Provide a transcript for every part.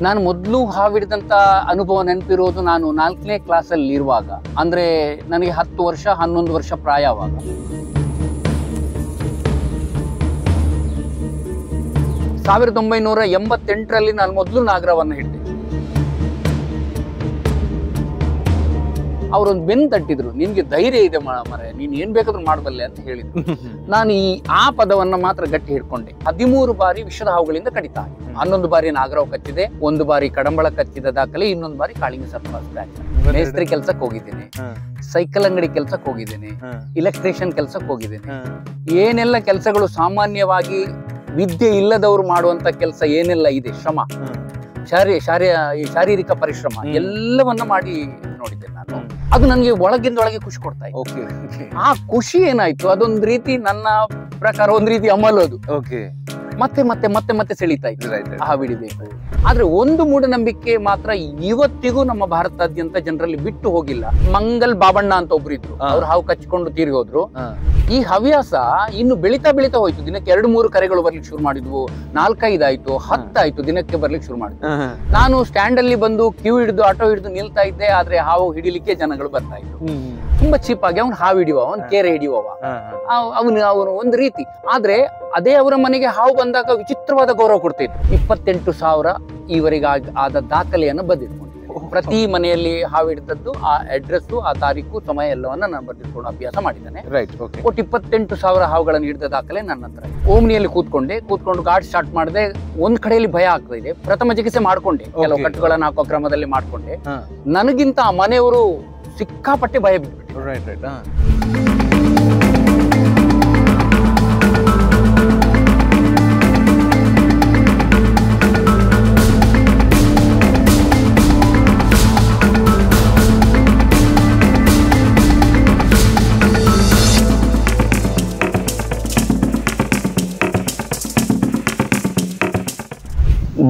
ನಾನು ಮೊದಲು ಹಾವಿಡಿದಂತ ಅನುಭವ ನೆನಪಿರೋದು ನಾನು 4ನೇ ಕ್ಲಾಸಲ್ಲಿ ಇರುವಾಗ, ಅಂದ್ರೆ ನನಗೆ 10 ವರ್ಷ 11 ವರ್ಷ ಪ್ರಾಯವಾಗ. ಸಾವಿರದ 1988ರಲ್ಲಿ ನಾನು ಮೊದಲು ನಾಗರವನ್ನು ಹಿಡಿದೆ. ಅವರೊಂದು ಬೆನ್ನು ತಟ್ಟಿದ್ರು, ನಿನ್ಗೆ ಧೈರ್ಯ ಇದೆ ಮರೆ, ನೀನ್ ಏನ್ ಬೇಕಾದ್ರೂ ಮಾಡಬಲ್ಲೆ ಅಂತ ಹೇಳಿದ್ರು. ನಾನು ಆ ಪದವನ್ನ ಮಾತ್ರ ಗಟ್ಟಿ ಹಿಡ್ಕೊಂಡೆ. 13 ಬಾರಿ ವಿಷದ ಹಾವುಗಳಿಂದ ಕಡಿತ ಆಗಿದೆ. 11 ಬಾರಿ ನಾಗರಾವ್ ಕಚ್ಚಿದೆ, 1 ಬಾರಿ ಕಡಂಬಳ ಕಚ್ಚಿದ ದಾಖಲೆ, ಇನ್ನೊಂದು ಬಾರಿ ಕಾಳಿಂಗ ಸರ್ಪ ಸ್ಕ್ರಾಚ್. ಮೇಸ್ತ್ರಿ ಕೆಲ್ಸಕ್ಕೆ ಹೋಗಿದ್ದೇನೆ, ಸೈಕಲ್ ಅಂಗಡಿ ಕೆಲ್ಸಕ್ಕೆ ಹೋಗಿದ್ದೇನೆ, ಇಲೆಕ್ಟ್ರಿಷಿಯನ್ ಕೆಲ್ಸಕ್ಕೆ ಹೋಗಿದ್ದೇನೆ. ಏನೆಲ್ಲ ಕೆಲಸಗಳು ಸಾಮಾನ್ಯವಾಗಿ ವಿದ್ಯೆ ಇಲ್ಲದವರು ಮಾಡುವಂತ ಕೆಲಸ ಏನೆಲ್ಲ ಇದೆ, ಶ್ರಮ, ಶಾರೀರಿಕ ಪರಿಶ್ರಮ ಎಲ್ಲವನ್ನ ಮಾಡಿ ನೋಡಿದ್ದೆ ನಾನು. ಅದು ನನಗೆ ಒಳಗಿಂದೊಳಗೆ ಖುಷಿ ಕೊಡ್ತಾ ಇತ್ತು. ಆ ಖುಷಿ ಏನಾಯ್ತು, ಅದೊಂದು ರೀತಿ ನನ್ನ ಪ್ರಕಾರ ಒಂದು ರೀತಿ ಅಮಲೋದು. ಮತ್ತೆ ಮತ್ತೆ ಮತ್ತೆ ಮತ್ತೆ ಸೆಳೀತಾ ಇತ್ತು ಹಾವಿಡಿಬೇಕು. ಆದ್ರೆ ಒಂದು ಮೂಢನಂಬಿಕೆ ಮಾತ್ರ ಇವತ್ತಿಗೂ ನಮ್ಮ ಭಾರತಾದ್ಯಂತ ಜನರಲ್ಲಿ ಬಿಟ್ಟು ಹೋಗಿಲ್ಲ. ಮಂಗಲ್ ಬಾಬಣ್ಣ ಅಂತ ಒಬ್ರು ಇದ್ರು, ಅವ್ರು ಹಾವು ಕಚ್ಕೊಂಡು ತೀರಿ ಹೋದ್ರು. ಈ ಹವ್ಯಾಸ ಇನ್ನು ಬೆಳೀತಾ ಬೆಳೀತಾ ಹೋಯ್ತು. ದಿನಕ್ಕೆ 2-3 ಕರೆಗಳು ಬರ್ಲಿಕ್ಕೆ ಶುರು ಮಾಡಿದ್ವು, 4-5 ಆಯ್ತು, 10 ಆಯ್ತು, ದಿನಕ್ಕೆ ಬರ್ಲಿಕ್ಕೆ ಶುರು ಮಾಡಿದ್ವು. ನಾನು ಸ್ಟ್ಯಾಂಡ್ ಅಲ್ಲಿ ಬಂದು ಕ್ಯೂ ಹಿಡಿದು ಆಟೋ ಹಿಡಿದು ನಿಲ್ತಾ ಇದ್ದೆ, ಆದ್ರೆ ಹಾವು ಹಿಡಿಲಿಕ್ಕೆ ಜನಗಳು ಬರ್ತಾ ಇದ್ರು. ತುಂಬಾ ಚೀಪ್ ಆಗಿ ಅವ್ನು ಹಾವು ಹಿಡಿಯುವ, ಅವ್ನು ಕೇರೆ ಹಿಡಿಯುವ, ಅವನು ಒಂದು ರೀತಿ. ಆದ್ರೆ ಅದೇ ಅವರ ಮನೆಗೆ ಹಾವು ಬಂದಾಗ ವಿಚಿತ್ರವಾದ ಗೌರವ ಕೊಡ್ತಿದ್ರು. 28,000 ಈವರೆಗೆ ಆದ ದಾಖಲೆಯನ್ನು ಬರೆದಿಟ್ಕೊಂಡಿದ್ದೆ. ಪ್ರತಿ ಮನೆಯಲ್ಲಿ ಹಾವು ಹಿಡಿದದ್ದು, ಆ ಅಡ್ರೆಸ್, ಆ ತಾರೀಕು, ಸಮಯ ಎಲ್ಲವನ್ನ ನಾನು ಬರೆದಿಟ್ಕೊಂಡು ಅಭ್ಯಾಸ ಮಾಡಿದ್ದೇನೆ. ಒಟ್ಟು 28,000 ಹಾವುಗಳನ್ನು ಹಿಡಿದ ದಾಖಲೆ ನನ್ನ ಹತ್ರ. ಓಮ್ನಿಯಲ್ಲಿ ಕೂತ್ಕೊಂಡು ಗಾಡಿ ಸ್ಟಾರ್ಟ್ ಮಾಡಿದೆ. ಒಂದ್ ಕಡೆಯಲ್ಲಿ ಭಯ ಆಗ್ತಾ ಇದೆ. ಪ್ರಥಮ ಚಿಕಿತ್ಸೆ ಮಾಡ್ಕೊಂಡೆ, ಕೆಲವು ಕಟ್ಟುಗಳನ್ನ ಹಾಕೋ ಕ್ರಮದಲ್ಲಿ ಮಾಡ್ಕೊಂಡೆ. ನನಗಿಂತ ಆ ಮನೆಯವರು ಸಿಕ್ಕಾಪಟ್ಟೆ ಭಯ ಬಿದ್ದುಬಿಟ್ಟು.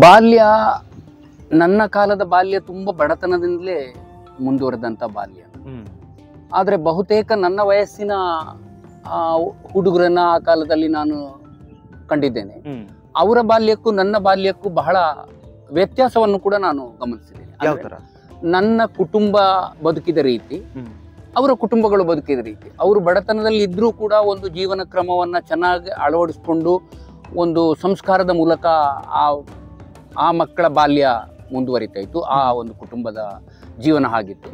ಬಾಲ್ಯ, ನನ್ನ ಕಾಲದ ಬಾಲ್ಯ ತುಂಬಾ ಬಡತನದಿಂದಲೇ ಮುಂದುವರೆದಂತ ಬಾಲ್ಯ. ಆದ್ರೆ ಬಹುತೇಕ ನನ್ನ ವಯಸ್ಸಿನ ಹುಡುಗರನ್ನ ಆ ಕಾಲದಲ್ಲಿ ನಾನು ಕಂಡಿದ್ದೇನೆ. ಅವರ ಬಾಲ್ಯಕ್ಕೂ ನನ್ನ ಬಾಲ್ಯಕ್ಕೂ ಬಹಳ ವ್ಯತ್ಯಾಸವನ್ನು ಕೂಡ ನಾನು ಗಮನಿಸಿದ್ದೇನೆ. ನನ್ನ ಕುಟುಂಬ ಬದುಕಿದ ರೀತಿ, ಅವರ ಕುಟುಂಬಗಳು ಬದುಕಿದ ರೀತಿ. ಅವರು ಬಡತನದಲ್ಲಿ ಇದ್ರೂ ಕೂಡ ಒಂದು ಜೀವನ ಕ್ರಮವನ್ನ ಚೆನ್ನಾಗಿ ಅಳವಡಿಸ್ಕೊಂಡು ಒಂದು ಸಂಸ್ಕಾರದ ಮೂಲಕ ಆ ಮಕ್ಕಳ ಬಾಲ್ಯ ಮುಂದುವರಿತಾ ಇತ್ತು. ಆ ಒಂದು ಕುಟುಂಬದ ಜೀವನ ಆಗಿತ್ತು.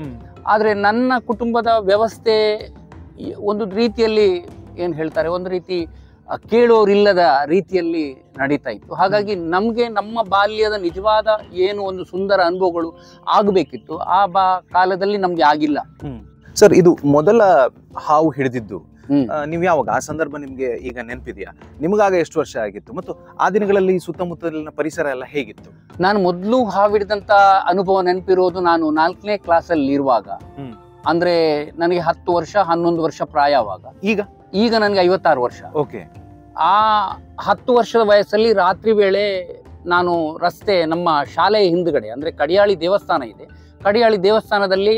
ಆದರೆ ನನ್ನ ಕುಟುಂಬದ ವ್ಯವಸ್ಥೆ ಒಂದು ರೀತಿಯಲ್ಲಿ ಏನು ಹೇಳ್ತಾರೆ, ಒಂದು ರೀತಿ ಕೇಳೋರಿಲ್ಲದ ರೀತಿಯಲ್ಲಿ ನಡೀತಾ ಇತ್ತು. ಹಾಗಾಗಿ ನಮಗೆ ನಮ್ಮ ಬಾಲ್ಯದ ನಿಜವಾದ ಏನು ಒಂದು ಸುಂದರ ಅನುಭವಗಳು ಆಗಬೇಕಿತ್ತು, ಆ ಕಾಲದಲ್ಲಿ ನಮ್ಗೆ ಆಗಿಲ್ಲ. ಸರ್, ಇದು ಮೊದಲ ಹಾವು ಹಿಡಿದಿದ್ದು ನೀವು ಯಾವಾಗ? ಆ ಸಂದರ್ಭ ನಿಮ್ಗೆ ಈಗ ನೆನಪಿದೆಯಾ? ನಿಮಗಾಗ ಎಷ್ಟು ವರ್ಷ ಆಗಿತ್ತು ಮತ್ತು ಆ ದಿನಗಳಲ್ಲಿ ಸುತ್ತಮುತ್ತಲಿನ ಪರಿಸರ ಎಲ್ಲ ಹೇಗಿತ್ತು? ನಾನು ಮೊದಲು ಹಾವಿಡಿದಂತ ಅನುಭವ ನೆನಪಿರೋದು ನಾನು 4ನೇ ಕ್ಲಾಸಲ್ಲಿ ಇರುವಾಗ, ಅಂದ್ರೆ ನನಗೆ 10 ವರ್ಷ 11 ವರ್ಷ ಪ್ರಾಯವಾಗ. ಈಗ ನನಗೆ 56 ವರ್ಷ. ಆ 10 ವರ್ಷದ ವಯಸ್ಸಲ್ಲಿ ರಾತ್ರಿ ವೇಳೆ ನಾನು ನಮ್ಮ ಶಾಲೆಯ ಹಿಂದುಗಡೆ, ಅಂದ್ರೆ ಕಡಿಯಾಳಿ ದೇವಸ್ಥಾನ ಇದೆ, ಕಡಿಯಾಳಿ ದೇವಸ್ಥಾನದಲ್ಲಿ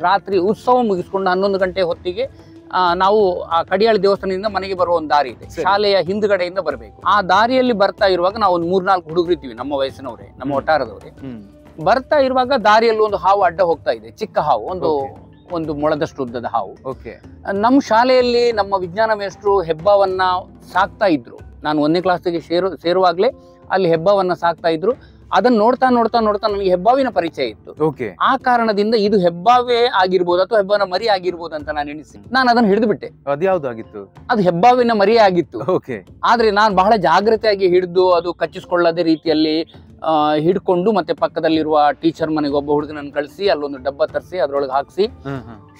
ರಾತ್ರಿ ಉತ್ಸವ ಮುಗಿಸ್ಕೊಂಡು 11 ಗಂಟೆ ಹೊತ್ತಿಗೆ ನಾವು ಆ ಕಡಿಯಾಳಿ ದೇವಸ್ಥಾನದಿಂದ ಮನೆಗೆ ಬರುವ ಒಂದು ದಾರಿ ಇದೆ, ಶಾಲೆಯ ಹಿಂದ್ಗಡೆಯಿಂದ ಬರಬೇಕು. ಆ ದಾರಿಯಲ್ಲಿ ಬರ್ತಾ ಇರುವಾಗ ನಾವು ಒಂದು 3-4 ಹುಡುಗರಿದ್ದೀವಿ, ನಮ್ಮ ವಯಸ್ಸಿನವರೇ, ನಮ್ಮ ಒಟ್ಟಾರದವರೇ. ಬರ್ತಾ ಇರುವಾಗ ದಾರಿಯಲ್ಲಿ ಒಂದು ಹಾವು ಅಡ್ಡ ಹೋಗ್ತಾ ಇದೆ, ಚಿಕ್ಕ ಹಾವು, ಒಂದು ಮೊಳದಷ್ಟು ಉದ್ದದ ಹಾವು. ನಮ್ಮ ಶಾಲೆಯಲ್ಲಿ ನಮ್ಮ ವಿಜ್ಞಾನ ಮೇಷ್ಟ್ರು ಹೆಬ್ಬಾವನ್ನ ಸಾಕ್ತಾ ಇದ್ರು. ನಾನು 1ನೇ ಕ್ಲಾಸಿಗೆ ಸೇರುವಾಗ್ಲೇ ಅಲ್ಲಿ ಹೆಬ್ಬಾವನ್ನ ಸಾಕ್ತಾ ಇದ್ರು. ಅದನ್ನ ನೋಡ್ತಾ ನೋಡ್ತಾ ನೋಡ್ತಾ ನನಗೆ ಹೆಬ್ಬಾವಿನ ಪರಿಚಯ ಇತ್ತು. ಆ ಕಾರಣದಿಂದ ಇದು ಹೆಬ್ಬಾವೇ ಆಗಿರ್ಬೋದು ಅಥವಾ ಹೆಬ್ಬಾವಿನ ಮರಿ ಆಗಿರ್ಬೋದು ಅಂತ ನಾನು ಎಣಿಸಿ ನಾನು ಅದನ್ನ ಹಿಡಿದು ಬಿಟ್ಟೆ. ಅದು ಹೆಬ್ಬಾವಿನ ಮರಿ ಆಗಿತ್ತು. ಆದ್ರೆ ನಾನು ಬಹಳ ಜಾಗ್ರತೆಯಾಗಿ ಹಿಡಿದು ಅದು ಕಚ್ಚಿಸ್ಕೊಳ್ಳದೆ ರೀತಿಯಲ್ಲಿ ಹಿಡ್ಕೊಂಡು ಮತ್ತೆ ಪಕ್ಕದಲ್ಲಿರುವ ಟೀಚರ್ ಮನೆಗೆ ಒಬ್ಬ ಹುಡುಗನನ್ನು ಕಳಿಸಿ ಅಲ್ಲೊಂದು ಡಬ್ಬ ತರಿಸಿ ಅದ್ರೊಳಗೆ ಹಾಕಿಸಿ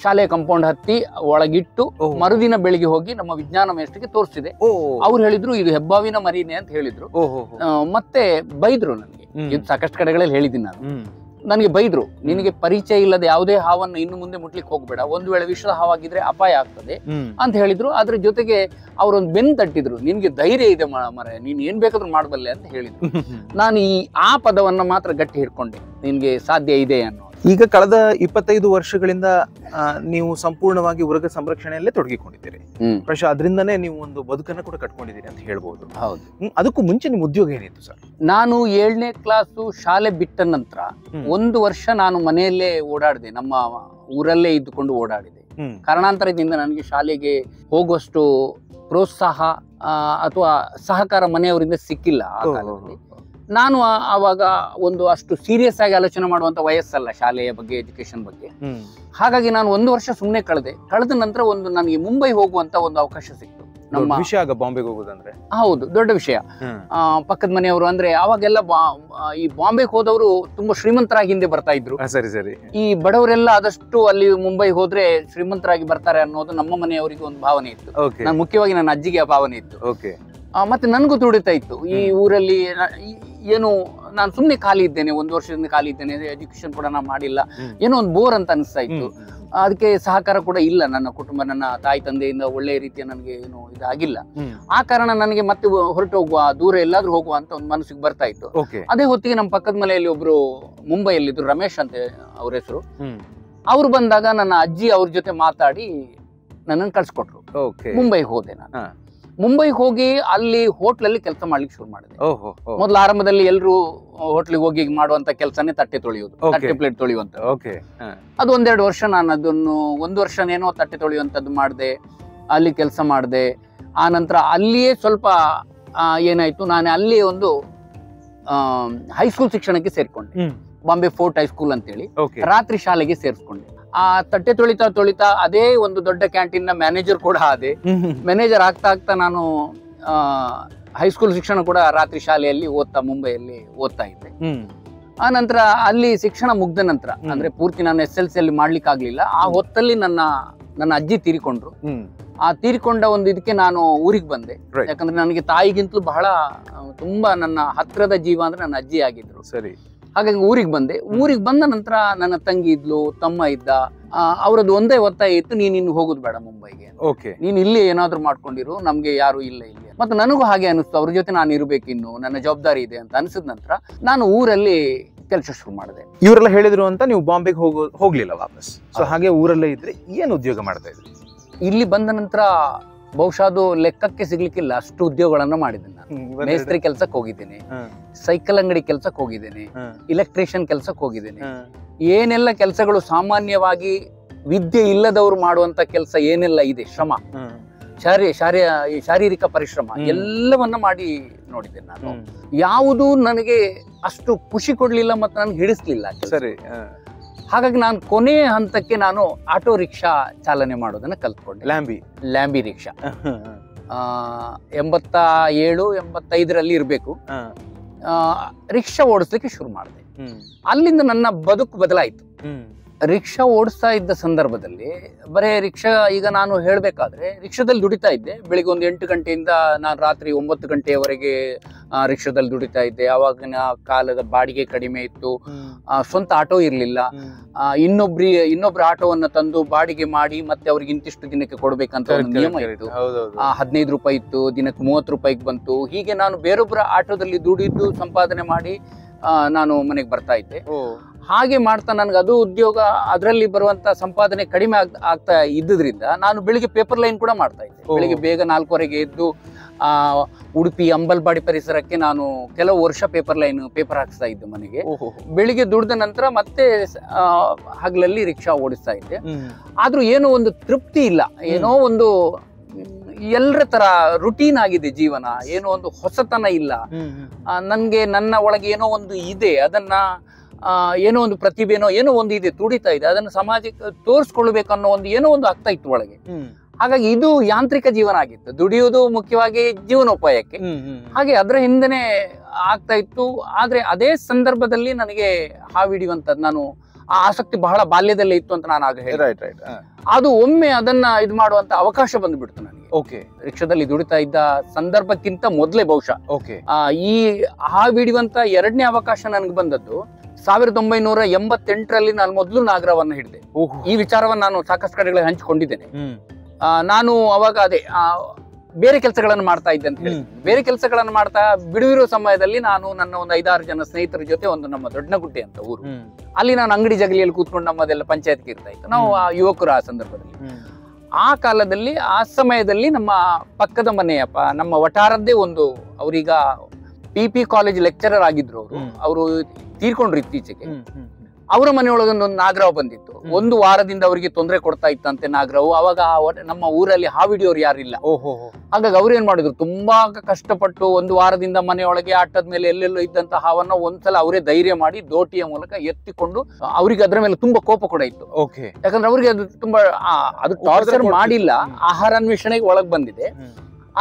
ಶಾಲೆಯ ಕಂಪೌಂಡ್ ಹತ್ತಿ ಒಳಗಿಟ್ಟು ಮರುದಿನ ಬೆಳಿಗ್ಗೆ ಹೋಗಿ ನಮ್ಮ ವಿಜ್ಞಾನ ಮೇಷ್ಟ್ರಿಗೆ ತೋರಿಸಿದೆ. ಅವ್ರು ಹೇಳಿದ್ರು ಇದು ಹೆಬ್ಬಾವಿನ ಮರಿನೇ ಅಂತ ಹೇಳಿದ್ರು. ಮತ್ತೆ ಬೈದ್ರು ನನಗೆ. ಇದು ಸಾಕಷ್ಟು ಕಡೆಗಳಲ್ಲಿ ಹೇಳಿದ್ದೀನಿ ನಾನು. ನನಗೆ ಬೈದ್ರು, ನಿನಗೆ ಪರಿಚಯ ಇಲ್ಲದ ಯಾವುದೇ ಹಾವನ್ನು ಇನ್ನು ಮುಂದೆ ಮುಟ್ಲಿಕ್ಕೆ ಹೋಗ್ಬೇಡ, ಒಂದು ವೇಳೆ ವಿಷದ ಹಾವಾಗಿದ್ರೆ ಅಪಾಯ ಆಗ್ತದೆ ಅಂತ ಹೇಳಿದ್ರು. ಅದ್ರ ಜೊತೆಗೆ ಅವರೊಂದು ಬೆನ್ನು ತಟ್ಟಿದ್ರು, ನಿನ್ಗೆ ಧೈರ್ಯ ಇದೆ ಮರೆ, ನೀನ್ ಏನ್ ಬೇಕಾದ್ರೂ ಮಾಡಬಲ್ಲೆ ಅಂತ ಹೇಳಿದ್ರು. ನಾನು ಆ ಪದವನ್ನ ಮಾತ್ರ ಗಟ್ಟಿ ಹಿಡ್ಕೊಂಡೆ, ನಿನ್ಗೆ ಸಾಧ್ಯ ಇದೆ ಅನ್ನೋ. ಈಗ ಕಳೆದ 25 ವರ್ಷಗಳಿಂದ ನೀವು ಸಂಪೂರ್ಣವಾಗಿ ಉರಗ ಸಂರಕ್ಷಣೆಯಲ್ಲೇ ತೊಡಗಿಕೊಂಡಿದ್ದೀರಿ. ಪ್ರಾಯಶಃ ಅದರಿಂದನೇ ನೀವು ಒಂದು ಬದುಕನ್ನು ಕೂಡ ಕಟ್ಕೊಂಡಿದ್ದೀರಿ ಅಂತ ಹೇಳ್ಬೋದು. ಹೌದು. ಅದಕ್ಕೂ ಮುಂಚೆ ನಿಮ್ಮ ಉದ್ಯೋಗ ಏನಿತ್ತು ಸರ್? ನಾನು 7ನೇ ಕ್ಲಾಸು ಶಾಲೆ ಬಿಟ್ಟ ನಂತರ 1 ವರ್ಷ ನಾನು ಮನೆಯಲ್ಲೇ ಓಡಾಡಿದೆ, ನಮ್ಮ ಊರಲ್ಲೇ ಇದ್ದುಕೊಂಡು ಓಡಾಡಿದೆ. ಕಾರಣಾಂತರದಿಂದ ನನಗೆ ಶಾಲೆಗೆ ಹೋಗುವಷ್ಟು ಪ್ರೋತ್ಸಾಹ ಅಥವಾ ಸಹಕಾರ ಮನೆಯವರಿಂದ ಸಿಕ್ಕಿಲ್ಲ ಆ ಕಾಲದಲ್ಲಿ. ನಾನು ಆವಾಗ ಒಂದು ಅಷ್ಟು ಸೀರಿಯಸ್ ಆಗಿ ಆಲೋಚನೆ ಮಾಡುವಂತ ವಯಸ್ಸಲ್ಲ ಶಾಲೆಯ ಬಗ್ಗೆ, ಎಜುಕೇಶನ್ ಬಗ್ಗೆ. ಹಾಗಾಗಿ ನಾನು 1 ವರ್ಷ ಸುಮ್ಮನೆ ಕಳೆದ ನಂತರ ನನಗೆ ಮುಂಬೈ ಹೋಗುವಂತ ಒಂದು ಅವಕಾಶ ಸಿಕ್ತು. ನಮ್ಮ ವಿಷಯ ಬಾಂಬೆಗೆ ಹೋಗೋದಂದ್ರೆ ಹೌದು, ದೊಡ್ಡ ವಿಷಯ. ಪಕ್ಕದ ಮನೆಯವರು ಅಂದ್ರೆ ಅವಾಗೆಲ್ಲ ಈ ಬಾಂಬೆಗೆ ಹೋದವರು ತುಂಬಾ ಶ್ರೀಮಂತರಾಗಿ ಹಿಂದೆ ಬರ್ತಾ ಇದ್ರು. ಸರಿ ಸರಿ. ಈ ಬಡವರೆಲ್ಲ ಆದಷ್ಟು ಅಲ್ಲಿ ಮುಂಬೈ ಹೋದ್ರೆ ಶ್ರೀಮಂತರಾಗಿ ಬರ್ತಾರೆ ಅನ್ನೋದು ನಮ್ಮ ಮನೆಯವರಿಗೆ ಒಂದು ಭಾವನೆ ಇತ್ತು. ನಾನು ಮುಖ್ಯವಾಗಿ ನನ್ನ ಅಜ್ಜಿಗೆ ಆ ಭಾವನೆ ಇತ್ತು. ಮತ್ತೆ ನನಗೂ ತುಡಿತಾ ಇತ್ತು, ಈ ಊರಲ್ಲಿ ಏನು ನಾನು ಸುಮ್ಮನೆ ಖಾಲಿ ಇದ್ದೇನೆ, 1 ವರ್ಷದಿಂದ ಖಾಲಿ ಇದ್ದೇನೆ, ಎಜುಕೇಶನ್ ಕೂಡ ನಾನು ಮಾಡಿಲ್ಲ, ಏನೋ ಒಂದು ಬೋರ್ ಅಂತ ಅನಿಸ್ತಾ ಇತ್ತು. ಅದಕ್ಕೆ ಸಹಕಾರ ಕೂಡ ಇಲ್ಲ ನನ್ನ ಕುಟುಂಬ, ನನ್ನ ತಾಯಿ ತಂದೆಯಿಂದ ಒಳ್ಳೆಯ ರೀತಿಯ ನನಗೆ ಏನು ಇದಾಗಿಲ್ಲ. ಆ ಕಾರಣ ನನಗೆ ಮತ್ತೆ ಹೊರಟು ಹೋಗುವ, ದೂರ ಎಲ್ಲಾದ್ರೂ ಹೋಗುವ ಅಂತ ಒಂದು ಮನಸ್ಸಿಗೆ ಬರ್ತಾ ಇತ್ತು. ಅದೇ ಹೊತ್ತಿಗೆ ನಮ್ಮ ಪಕ್ಕದ ಮನೆಯಲ್ಲಿ ಒಬ್ರು ಮುಂಬೈಯಲ್ಲಿದ್ರು, ರಮೇಶ್ ಅಂತ ಅವ್ರ ಹೆಸರು. ಅವ್ರು ಬಂದಾಗ ನನ್ನ ಅಜ್ಜಿ ಅವ್ರ ಜೊತೆ ಮಾತಾಡಿ ನನ್ನನ್ನು ಕಳ್ಸಿಕೊಟ್ರು. ಮುಂಬೈಗೆ ಹೋದೆ ನಾನು. ಮುಂಬೈಗೆ ಹೋಗಿ ಅಲ್ಲಿ ಹೋಟ್ಲಲ್ಲಿ ಕೆಲಸ ಮಾಡ್ಲಿಕ್ಕೆ ಶುರು ಮಾಡಿದೆ. ಮೊದಲು ಆರಂಭದಲ್ಲಿ ಎಲ್ಲರೂ ಹೋಟ್ಲಿಗೆ ಹೋಗಿ ಮಾಡುವಂತ ಕೆಲಸನೇ ತಟ್ಟೆ ತೊಳೆಯೋದು, ತಟ್ಟೆ ಪ್ಲೇಟ್ ತೊಳೆಯುವಂತ. ಅದು 1-2 ವರ್ಷ ನಾನು ಅದನ್ನು 1 ವರ್ಷನೇನೋ ತಟ್ಟೆ ತೊಳೆಯುವಂತದ್ದು ಮಾಡಿದೆ, ಅಲ್ಲಿ ಕೆಲಸ ಮಾಡಿದೆ. ಆ ನಂತರ ಅಲ್ಲಿಯೇ ಸ್ವಲ್ಪ ಏನಾಯ್ತು, ನಾನು ಅಲ್ಲಿ ಒಂದು ಹೈಸ್ಕೂಲ್ ಶಿಕ್ಷಣಕ್ಕೆ ಸೇರ್ಕೊಂಡೆ, ಬಾಂಬೆ ಫೋರ್ಟ್ ಹೈಸ್ಕೂಲ್ ಅಂತೇಳಿ. ರಾತ್ರಿ ಶಾಲೆಗೆ ಸೇರಿಸ್ಕೊಂಡೆ. ಆ ತಟ್ಟೆ ತೊಳಿತಾ ಅದೇ ಒಂದು ದೊಡ್ಡ ಕ್ಯಾಂಟೀನ್ ನ ಮ್ಯಾನೇಜರ್ ಕೂಡ ಆದೆ. ಮ್ಯಾನೇಜರ್ ಆಗ್ತಾ ನಾನು ಹೈಸ್ಕೂಲ್ ಶಿಕ್ಷಣ ಕೂಡ ರಾತ್ರಿ ಶಾಲೆಯಲ್ಲಿ ಮುಂಬೈಯಲ್ಲಿ ಓದ್ತಾ ಇದ್ದೆ. ಆ ನಂತರ ಅಲ್ಲಿ ಶಿಕ್ಷಣ ಮುಗ್ದ ನಂತರ, ಅಂದ್ರೆ ಪೂರ್ತಿ ನಾನು SLC ಅಲ್ಲಿ ಮಾಡ್ಲಿಕ್ಕೆ ಆಗ್ಲಿಲ್ಲ. ಆ ಹೊತ್ತಲ್ಲಿ ನನ್ನ ಅಜ್ಜಿ ತೀರಿಕೊಂಡ್ರು. ಆ ತೀರಿಕೊಂಡ ಒಂದು ಇದಕ್ಕೆ ನಾನು ಊರಿಗೆ ಬಂದೆ. ಯಾಕಂದ್ರೆ ನನಗೆ ತಾಯಿಗಿಂತಲೂ ಬಹಳ ತುಂಬಾ ನನ್ನ ಹತ್ರದ ಜೀವ ಅಂದ್ರೆ ನನ್ನ ಅಜ್ಜಿ ಆಗಿದ್ರು. ಸರಿ. ಹಾಗಾಗಿ ಊರಿಗೆ ಬಂದೆ. ಊರಿಗೆ ಬಂದ ನಂತರ ನನ್ನ ತಂಗಿ ಇದ್ಲು, ತಮ್ಮ ಇದ್ದ. ಅವರದ್ದು ಒಂದೇ ಒತ್ತಾಯ ಇತ್ತು, ನೀನು ಇನ್ನು ಹೋಗುದು ಬೇಡ ಮುಂಬೈಗೆ, ನೀನು ಇಲ್ಲಿ ಏನಾದ್ರು ಮಾಡ್ಕೊಂಡಿರು, ನಮ್ಗೆ ಯಾರು ಇಲ್ಲ ಇಲ್ಲಿ. ಮತ್ತೆ ನನಗೂ ಹಾಗೆ ಅನಿಸ್ತು, ಅವ್ರ ಜೊತೆ ನಾನು ಇರ್ಬೇಕು, ಇನ್ನು ನನ್ನ ಜವಾಬ್ದಾರಿ ಇದೆ ಅಂತ ಅನಿಸಿದ ನಂತರ ನಾನು ಊರಲ್ಲಿ ಕೆಲಸ ಶುರು ಮಾಡಿದೆ. ಇವರೆಲ್ಲ ಹೇಳಿದ್ರು ಅಂತ ನೀವು ಬಾಂಬೆಗೆ ಹೋಗ್ಲಿಲ್ಲ ವಾಪಸ್? ಸೊ ಹಾಗೆ ಊರಲ್ಲೇ ಇದ್ರೆ ಏನು ಉದ್ಯೋಗ ಮಾಡ್ತಾ ಇದ್ರಿ? ಇಲ್ಲಿ ಬಂದ ನಂತರ ಬಹುಶಃ ಅದು ಲೆಕ್ಕಕ್ಕೆ ಸಿಗ್ಲಿಕ್ಕಿಲ್ಲ, ಅಷ್ಟು ಉದ್ಯೋಗಗಳನ್ನ ಮಾಡಿದ್ದೇನೆ ನಾನು. ಮೇಸ್ತ್ರಿ ಕೆಲ್ಸಕ್ಕೆ ಹೋಗಿದ್ದೇನೆ, ಸೈಕಲ್ ಅಂಗಡಿ ಕೆಲ್ಸಕ್ಕೆ ಹೋಗಿದ್ದೇನೆ, ಇಲೆಕ್ಟ್ರಿಷಿಯನ್ ಕೆಲ್ಸಕ್ಕೆ ಹೋಗಿದ್ದೇನೆ. ಏನೆಲ್ಲ ಕೆಲಸಗಳು ಸಾಮಾನ್ಯವಾಗಿ ವಿದ್ಯೆ ಇಲ್ಲದವರು ಮಾಡುವಂತ ಕೆಲಸ ಏನೆಲ್ಲ ಇದೆ, ಶ್ರಮ, ಶಾರೀರಿಕ ಪರಿಶ್ರಮ ಎಲ್ಲವನ್ನ ಮಾಡಿ ನೋಡಿದ್ದೇನೆ ನಾನು. ಯಾವುದು ನನಗೆ ಅಷ್ಟು ಖುಷಿ ಕೊಡ್ಲಿಲ್ಲ ಮತ್ತು ನನಗೆ ಹಿಡಿಸ್ಲಿಲ್ಲ. ಸರಿ. ಹಾಗಾಗಿ ನಾನು ಕೊನೆಯ ಹಂತಕ್ಕೆ ನಾನು ಆಟೋ ರಿಕ್ಷಾ ಚಾಲನೆ ಮಾಡೋದನ್ನ ಕಲ್ತ್ಕೊಂಡೆ. ಲ್ಯಾಂಬಿ ರಿಕ್ಷಾ 87-85 ಇರ್ಬೇಕು. ರಿಕ್ಷಾ ಓಡಿಸ್ಲಿಕ್ಕೆ ಶುರು ಮಾಡಿದೆ. ಅಲ್ಲಿಂದ ನನ್ನ ಬದುಕು ಬದಲಾಯಿತು. ರಿಕ್ಷಾ ಓಡಿಸ್ತಾ ಇದ್ದ ಸಂದರ್ಭದಲ್ಲಿ ಬರೇ ರಿಕ್ಷಾ, ಈಗ ನಾನು ಹೇಳ್ಬೇಕಾದ್ರೆ ರಿಕ್ಷಾದಲ್ಲಿ ದುಡಿತಾ ಇದ್ದೆ. ಬೆಳಿಗ್ಗೆ ಒಂದು 8 ಗಂಟೆಯಿಂದ ನಾನು ರಾತ್ರಿ 9 ಗಂಟೆಯವರೆಗೆ ರಿಕ್ಷಾದಲ್ಲಿ ದುಡಿತಾ ಇದ್ದೆ. ಆವಾಗಿನ ಕಾಲದ ಬಾಡಿಗೆ ಕಡಿಮೆ ಇತ್ತು, ಸ್ವಂತ ಆಟೋ ಇರ್ಲಿಲ್ಲ. ಇನ್ನೊಬ್ರ ಆಟೋವನ್ನ ತಂದು ಬಾಡಿಗೆ ಮಾಡಿ ಮತ್ತೆ ಅವ್ರಿಗೆ ಇಂತಿಷ್ಟು ದಿನಕ್ಕೆ ಕೊಡ್ಬೇಕಂತ ಒಂದು ನಿಯಮ ಇತ್ತು. 15 ರೂಪಾಯಿ ಇತ್ತು, ದಿನಕ್ಕೆ 30 ರೂಪಾಯಿಗೆ ಬಂತು. ಹೀಗೆ ನಾನು ಬೇರೊಬ್ಬರ ಆಟೋದಲ್ಲಿ ದುಡಿದು ಸಂಪಾದನೆ ಮಾಡಿ ನಾನು ಮನೆಗೆ ಬರ್ತಾ ಇದ್ದೆ. ಹಾಗೆ ಮಾಡ್ತಾ ನನಗೆ ಅದು ಉದ್ಯೋಗ, ಅದರಲ್ಲಿ ಬರುವಂತ ಸಂಪಾದನೆ ಕಡಿಮೆ ಆಗ್ತಾ ಇದ್ದುದ್ರಿಂದ ನಾನು ಬೆಳಿಗ್ಗೆ ಪೇಪರ್ ಲೈನ್ ಕೂಡ ಮಾಡ್ತಾ ಇದ್ದೆ. ಬೆಳಿಗ್ಗೆ ಬೇಗ 4:15 ಎದ್ದು ಉಡುಪಿ ಅಂಬಲ್ಪಾಡಿ ಪರಿಸರಕ್ಕೆ ನಾನು ಕೆಲವು ವರ್ಷ ಪೇಪರ್ ಹಾಕಿಸ್ತಾ ಇದ್ದೆ ಮನೆಗೆ. ಬೆಳಿಗ್ಗೆ ದುಡಿದ ನಂತರ ಮತ್ತೆ ಹಗಲಲ್ಲಿ ರಿಕ್ಷಾ ಓಡಿಸ್ತಾ ಇದ್ದೆ. ಆದ್ರೂ ಏನೋ ಒಂದು ತೃಪ್ತಿ ಇಲ್ಲ, ಏನೋ ಒಂದು ಎಲ್ಲರ ತರ ರುಟೀನ್ ಆಗಿದೆ ಜೀವನ, ಏನೋ ಒಂದು ಹೊಸತನ ಇಲ್ಲ ನನ್ಗೆ. ನನ್ನ ಒಳಗೆ ಏನೋ ಒಂದು ಇದೆ, ಅದನ್ನ ಏನೋ ಒಂದು ಪ್ರತಿಭೆನೋ ಏನೋ ಒಂದು ಇದೆ, ತುಡಿತಾ ಇದೆ, ಅದನ್ನು ಸಮಾಜಕ್ಕೆ ತೋರಿಸ್ಕೊಳ್ಬೇಕನ್ನೋ ಒಂದು ಏನೋ ಒಂದು ಆಗ್ತಾ ಇತ್ತು ಒಳಗೆ. ಹಾಗಾಗಿ ಇದು ಯಾಂತ್ರಿಕ ಜೀವನ ಆಗಿತ್ತು, ದುಡಿಯೋದು ಮುಖ್ಯವಾಗಿ ಜೀವನೋಪಾಯಕ್ಕೆ. ಹಾಗೆ ಅದರ ಹಿಂದೆನೆ ಆಗ್ತಾ ಇತ್ತು. ಆದ್ರೆ ಅದೇ ಸಂದರ್ಭದಲ್ಲಿ ನನಗೆ ಹಾವಿಡಿಯುವಂತದ್ದು, ನಾನು ಆ ಆಸಕ್ತಿ ಬಹಳ ಬಾಲ್ಯದಲ್ಲೇ ಇತ್ತು ಅಂತ ನಾನು ಆಗ ಹೇಳಿದೆ. ಅದು ಒಮ್ಮೆ ಅದನ್ನ ಇದು ಮಾಡುವಂತ ಅವಕಾಶ ಬಂದ್ಬಿಡ್ತು ನನಗೆ. ರಿಕ್ಷಾದಲ್ಲಿ ದುಡಿತಾ ಇದ್ದ ಸಂದರ್ಭಕ್ಕಿಂತ ಮೊದಲೇ ಬಹುಶಃ ಈ ಹಾವಿಡಿಯುವಂತ 2ನೇ ಅವಕಾಶ ನನಗೆ ಬಂದದ್ದು 1988ರಲ್ಲಿ. ನಾನು ಮೊದಲು ನಾಗರವನ್ನ ಹಿಡಿದೆ. ಈ ವಿಚಾರವನ್ನು ನಾನು ಸಾಕಷ್ಟು ಕಡೆಗಳಲ್ಲಿ ಹಂಚಿಕೊಂಡಿದ್ದೇನೆ. ನಾನು ಅವಾಗ ಅದೇ ಬೇರೆ ಕೆಲಸಗಳನ್ನು ಮಾಡ್ತಾ ಇದ್ದೆ ಅಂತ ಹೇಳಿ. ಬೇರೆ ಕೆಲಸಗಳನ್ನು ಮಾಡ್ತಾ ಬಿಡುವಿರೋ ಸಮಯದಲ್ಲಿ ನಾನು ನನ್ನ ಒಂದು 5-6 ಜನ ಸ್ನೇಹಿತರ ಜೊತೆ ಒಂದು ನಮ್ಮ ದೊಡ್ಡಗುಡ್ಡೆ ಅಂತ ಊರು, ಅಲ್ಲಿ ನಾನು ಅಂಗಡಿ ಜಗಲಿಯಲ್ಲಿ ಕೂತ್ಕೊಂಡು ನಮ್ಮದೆಲ್ಲ ಪಂಚಾಯತ್ಗೆ ಇರ್ತಾ ಇತ್ತು. ನಾವು ಆ ಯುವಕರು ಆ ಸಂದರ್ಭದಲ್ಲಿ, ಆ ಕಾಲದಲ್ಲಿ ಆ ಸಮಯದಲ್ಲಿ ನಮ್ಮ ಪಕ್ಕದ ಮನೆಯಪ್ಪ ನಮ್ಮ ವಟಾರದ್ದೇ ಒಂದು, ಅವರೀಗ PP ಕಾಲೇಜ್ ಲೆಕ್ಚರರ್ ಆಗಿದ್ರು ಅವರು ತೀರ್ಕೊಂಡ್ರು ಇತ್ತೀಚೆಗೆ. ಅವರ ಮನೆಯೊಳಗೊಂದು ನಾಗರಾವ್ ಬಂದಿತ್ತು. ಒಂದು ವಾರದಿಂದ ಅವರಿಗೆ ತೊಂದರೆ ಕೊಡ್ತಾ ಇತ್ತಂತೆ ನಾಗರಾವ್. ಅವಾಗ ನಮ್ಮ ಊರಲ್ಲಿ ಹಾವಿಡಿಯೋರು ಯಾರಿಲ್ಲ. ಹಾಗಾಗಿ ಅವ್ರು ಏನ್ ಮಾಡಿದ್ರು, ತುಂಬಾ ಕಷ್ಟಪಟ್ಟು ಒಂದು ವಾರದಿಂದ ಮನೆಯೊಳಗೆ ಆಟದ ಮೇಲೆ ಎಲ್ಲೆಲ್ಲೋ ಇದ್ದಂತ ಹಾವನ್ನ ಒಂದ್ಸಲ ಅವರೇ ಧೈರ್ಯ ಮಾಡಿ ದೋಟಿಯ ಮೂಲಕ ಎತ್ತಿಕೊಂಡು, ಅವ್ರಿಗೆ ಅದ್ರ ಮೇಲೆ ತುಂಬಾ ಕೋಪ ಕೂಡ ಇತ್ತು. ಯಾಕಂದ್ರೆ ಅವ್ರಿಗೆ ಅದು ತುಂಬಾ ಅದು ಟಾರ್ಚರ್ ಮಾಡಿಲ್ಲ, ಆಹಾರ ಅನ್ವೇಷಣೆಗೆ ಒಳಗ್ ಬಂದಿದೆ.